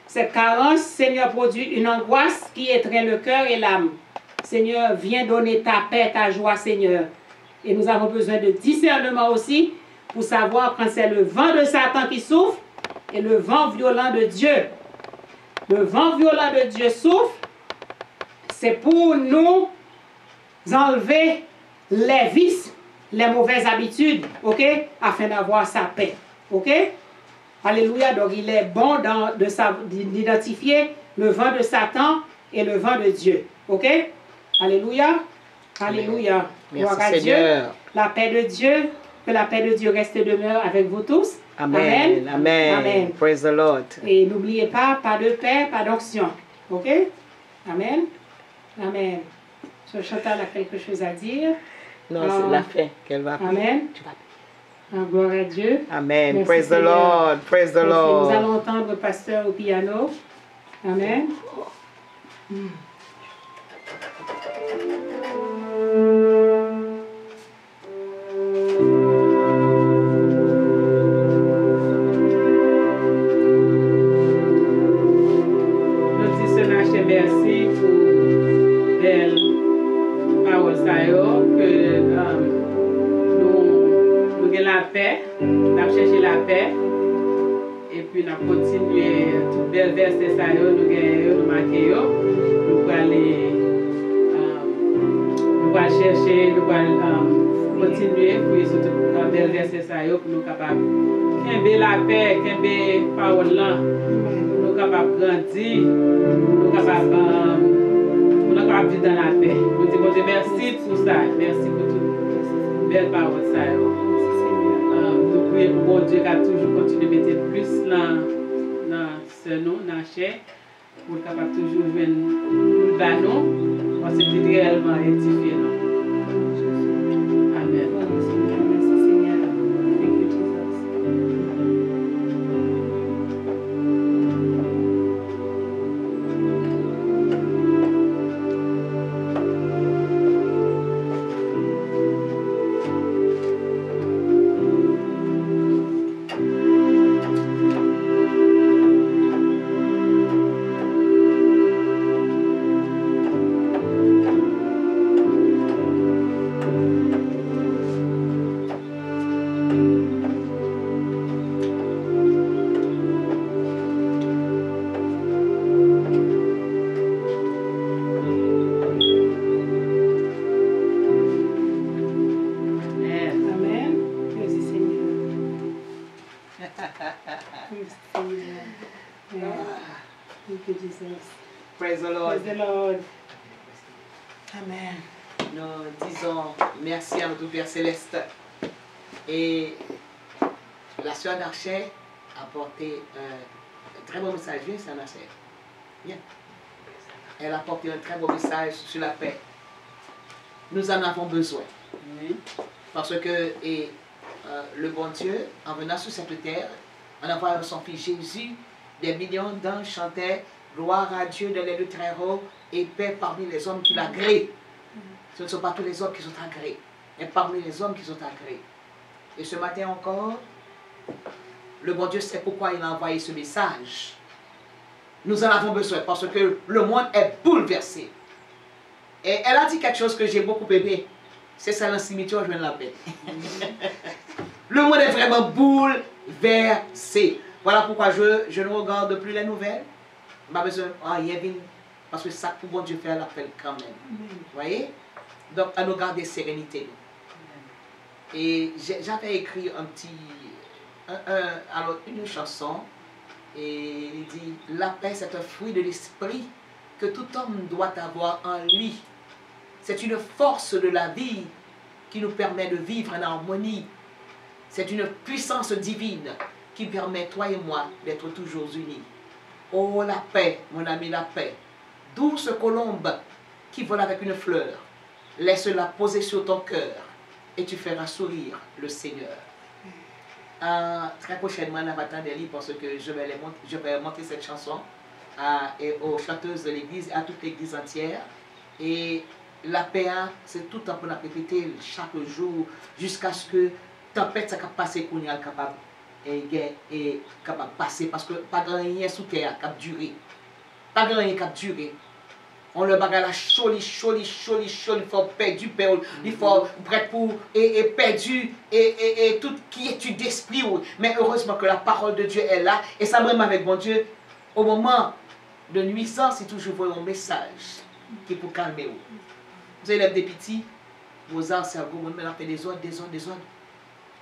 Cette carence, Seigneur, produit une angoisse qui étreint le cœur et l'âme. Seigneur, viens donner ta paix, ta joie, Seigneur. Et nous avons besoin de discernement aussi pour savoir quand c'est le vent de Satan qui souffle et le vent violent de Dieu. Le vent violent de Dieu souffle, c'est pour nous enlever les vices, les mauvaises habitudes, ok, afin d'avoir sa paix, ok. Alléluia. Donc il est bon d'identifier le vent de Satan et le vent de Dieu, ok. Alléluia. Alléluia. Merci Seigneur. Dieu. La paix de Dieu, que la paix de Dieu reste et demeure avec vous tous. Amen. Amen. Amen. Amen. Praise the Lord. Et n'oubliez pas de paix, pas d'onction. Ok? Amen. Amen. Chantal a quelque chose à dire. Non, c'est la fin qu'elle va prier. Amen. Gloire à Dieu. Amen. Merci, Praise the Seigneur. Lord. Praise the Merci. Lord. Nous allons entendre le pasteur au piano. Amen. Merci pour belle parole que nous avons la paix, nous avons cherché la paix et puis nous avons continué tout belle verset nous marqué nous allons chercher, nous allons continuer pour surtout belle verset pour nous capables de la paix, de parole là. Capable de grandir, nous capables de vivre dans la paix. Nous disons Dieu merci pour ça, merci pour toute belle parole. Nous prions pour Dieu qui a toujours continué de mettre plus dans ce nom, dans la chair, pour capable toujours jouer dans nous, parce que c'est réellement édifié. Amen. Praise the Lord. Praise the Lord. Amen. Nous disons merci à notre Père Céleste. Et la sœur Darchet a apporté un très bon message. Viens, sœur Darchet. Viens. Elle a apporté un très bon message sur la paix. nous en avons besoin. Oui. Parce que le bon Dieu, en venant sur cette terre, en envoyant son Fils Jésus, des millions d'anges chantaient gloire à Dieu dans les lieux très hauts et paix parmi les hommes qui l'agréent. Ce ne sont pas tous les hommes qui sont agréés, mais parmi les hommes qui sont agréés. Et ce matin encore, le bon Dieu sait pourquoi il a envoyé ce message. Nous en avons besoin parce que le monde est bouleversé. Et elle a dit quelque chose que j'ai beaucoup aimé. C'est ça l'insimité, je la paix. Le monde est vraiment bouleversé. Voilà pourquoi je ne regarde plus les nouvelles. Je n'ai pas besoin de rien, parce que ça, pour bon Dieu faire l'appel quand même. Vous voyez? Donc, à nous garder sérénité. Et j'avais écrit alors une chanson, et il dit, la paix c'est un fruit de l'esprit que tout homme doit avoir en lui. C'est une force de la vie qui nous permet de vivre en harmonie. C'est une puissance divine qui permet, toi et moi, d'être toujours unis. Oh, la paix, mon ami, la paix. Douce colombe qui vole avec une fleur. Laisse-la poser sur ton cœur et tu feras sourire le Seigneur. Très prochainement, on va attendre des livres parce que je vais monter cette chanson aux chanteuses de l'église et à toute l'église entière. Et la paix, c'est tout le temps pour la répéter chaque jour jusqu'à ce que tempête ça passe qu'on est capable et capable de passer parce que pas grand rien sous terre cap durer. Pas grand rien cap durer. On le bagarre la chaud, il faut perdre du père, il faut prêt pour et perdu et tout qui est d'esprit. Mais heureusement que la parole de Dieu est là et ça même avec mon Dieu au moment de nuisance, c'est toujours un message qui est pour calmer. Vous avez des petits, vos arts, c'est un gros monde, mais on fait des ordres. Il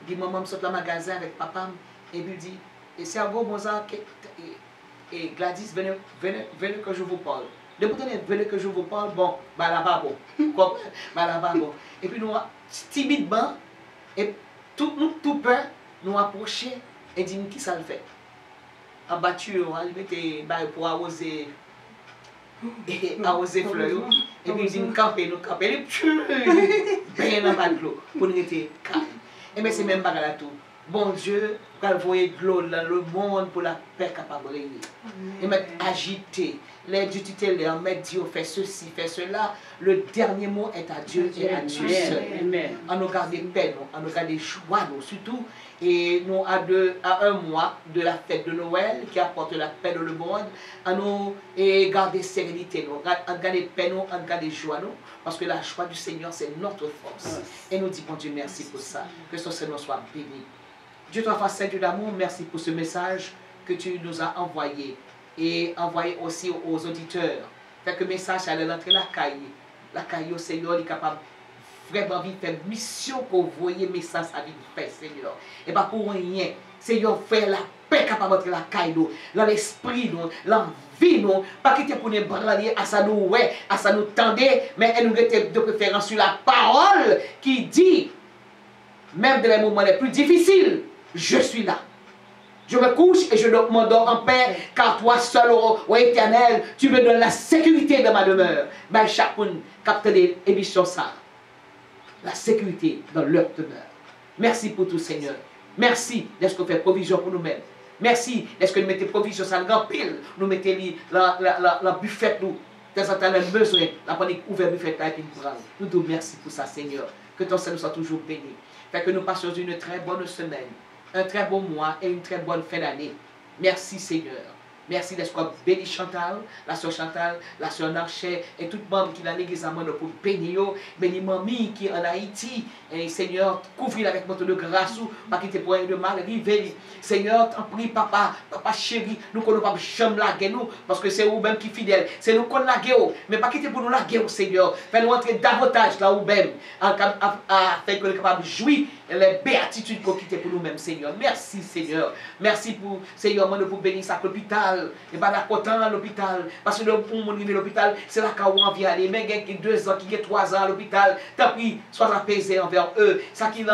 dit, maman, je sors dans le magasin avec papa, et puis il dit, et c'est un gros Mozart, et Gladys, venez que je vous parle. De vous donner, venez que je vous parle, bon, bah là-bas, bon. Et puis nous, timidement, et tout peur, nous approcher, et dit, qui ça le fait? En battu, il mettait pour arroser. Et arroser fleurs. Et puis il dit, nous camper, bien en bas de l'eau, pour nous être calme. Et bien c'est même pas là tout. Bon Dieu, quand vous voyez de l'eau dans le monde pour la paix capable de régner. Et mettre agité, les tutelles, mettre Dieu, fait ceci, fait cela. Le dernier mot est à Dieu et à Dieu seul. On nous garde paix, on nous garde joie, surtout. Et nous, à un mois de la fête de Noël qui apporte la paix dans le monde, à nous garder sérénité, à garder paix, à garder joie, parce que la joie du Seigneur, c'est notre force. Et nous disons, bon Dieu, merci pour ça. Que son Seigneur soit béni. Dieu toi, Saint Dieu d'amour, merci pour ce message que tu nous as envoyé. Et envoyé aussi aux auditeurs. Fait que le message allait rentrer la caille au Seigneur, il est capable vraiment vite faire mission pour voyer message à vie de paix, Seigneur. Et pas pour rien, Seigneur, faire la paix capable de la caille, dans l'esprit, l'envie, pas quitter pour nous branler à ça nous, ouais, à ça nous tendre, mais elle nous était de préférence sur la parole qui dit, même dans les moments les plus difficiles, je suis là. Je me couche et je m'endors en paix, car toi seul, ô Éternel, tu me donnes la sécurité de ma demeure. Ben, chacun capte les émissions ça. La sécurité dans leur demeure. Merci pour tout, Seigneur. Merci d'être que fait provision pour nous-mêmes. Merci d'être que nous mettez provision, ça le grand pile. Nous mettez la buffette, nous. De temps en temps, le besoin, la panique ouverte buffette avec une prendre. Nous disons merci pour ça, Seigneur. Que ton Seigneur soit toujours béni. Fait que nous passions une très bonne semaine, un très bon mois et une très bonne fin d'année. Merci, Seigneur. Merci d'être béni Chantal, la soeur Chantal, la soeur Narchet et tout le monde qui l'a l'église à moi pour bénir, bénir mamie qui est en Haïti. Et Seigneur, couvrir avec notre de grâce, pas quitter pour rien de mal arriver. Seigneur, t'en prie, papa chéri, nous ne connaissons pas jamais la nous, parce que c'est vous-même qui est fidèle. C'est nous qu'on la guerre, mais pas quitter pour nous la guerre, Seigneur. Fais-nous entrer davantage là où même, afin que nous capables de jouir les béatitudes qu'on quitte pour nous-mêmes, Seigneur. Merci, Seigneur. Merci pour, Seigneur, pour bénir ça, l'hôpital. Et pas d'accord à l'hôpital. Parce que le monde qui est à l'hôpital, c'est là qu'on a envie d'aller. Mais il y a 2 ans, qui a 3 ans à l'hôpital, tant pis, sois apaisé envers eux. Ça qui est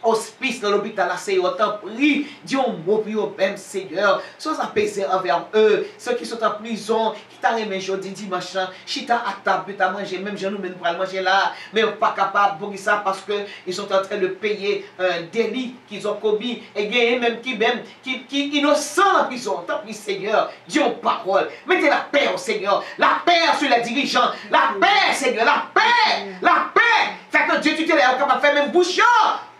hospice dans l'hôpital, là, Seigneur, t'en prie, dis un mot pour eux, même, Seigneur, sois apaisé envers eux, ceux qui sont en prison, qui t'a remis jeudi, dimanche, chita à table, t'as mangé, même je nous même pour aller manger là, mais pas capable pour ça parce que ils sont en train de payer un délit qu'ils ont commis, et il y a même qui innocent en prison, t'en prie, Seigneur, dis une parole, mettez la paix au Seigneur, la paix sur les dirigeants, la paix, Seigneur, la paix, fait que Dieu, tu t'es capable de faire même bouchon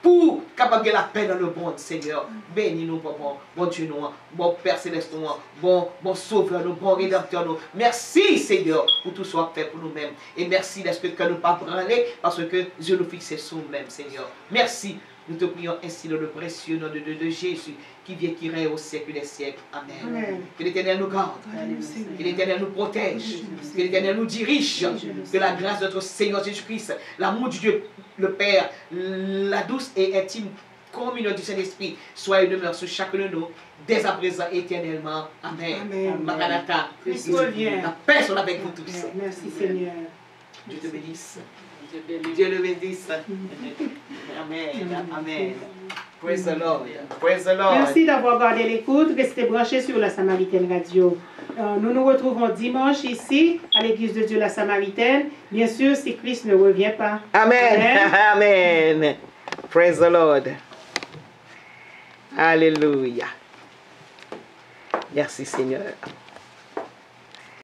pour capable de la paix dans le monde, Seigneur. Bénis-nous, papa, bon Dieu, nous, bon Père Céleste, nous, bon Sauveur, nous, bon Rédempteur, nous. Merci, Seigneur, pour tout soit fait pour nous-mêmes. Et merci, l'Esprit que nous pas branler, parce que Dieu nous fixe sur nous-mêmes, Seigneur. Merci. Nous te prions ainsi dans le précieux nom de Jésus, qui vient, qui règne au siècle des siècles. Amen. Que l'Éternel nous garde, que l'Éternel nous protège, que l'Éternel nous dirige, que la grâce de notre Seigneur Jésus-Christ, l'amour de Dieu, le Père, la douce et intime communion du Saint-Esprit soit et demeure sur chacun de nous, dès à présent éternellement. Amen. Maranatha. Christ revient. La paix soit avec vous tous. Merci, Seigneur. Dieu te bénisse. Dieu le bénisse. Amen. Praise the Lord. Praise the Lord. Merci d'avoir gardé l'écoute. Restez branchés sur la Samaritaine Radio. Nous nous retrouvons dimanche ici à l'église de Dieu la Samaritaine. Bien sûr, si Christ ne revient pas. Amen. Amen. Praise the Lord. Alléluia. Merci Seigneur.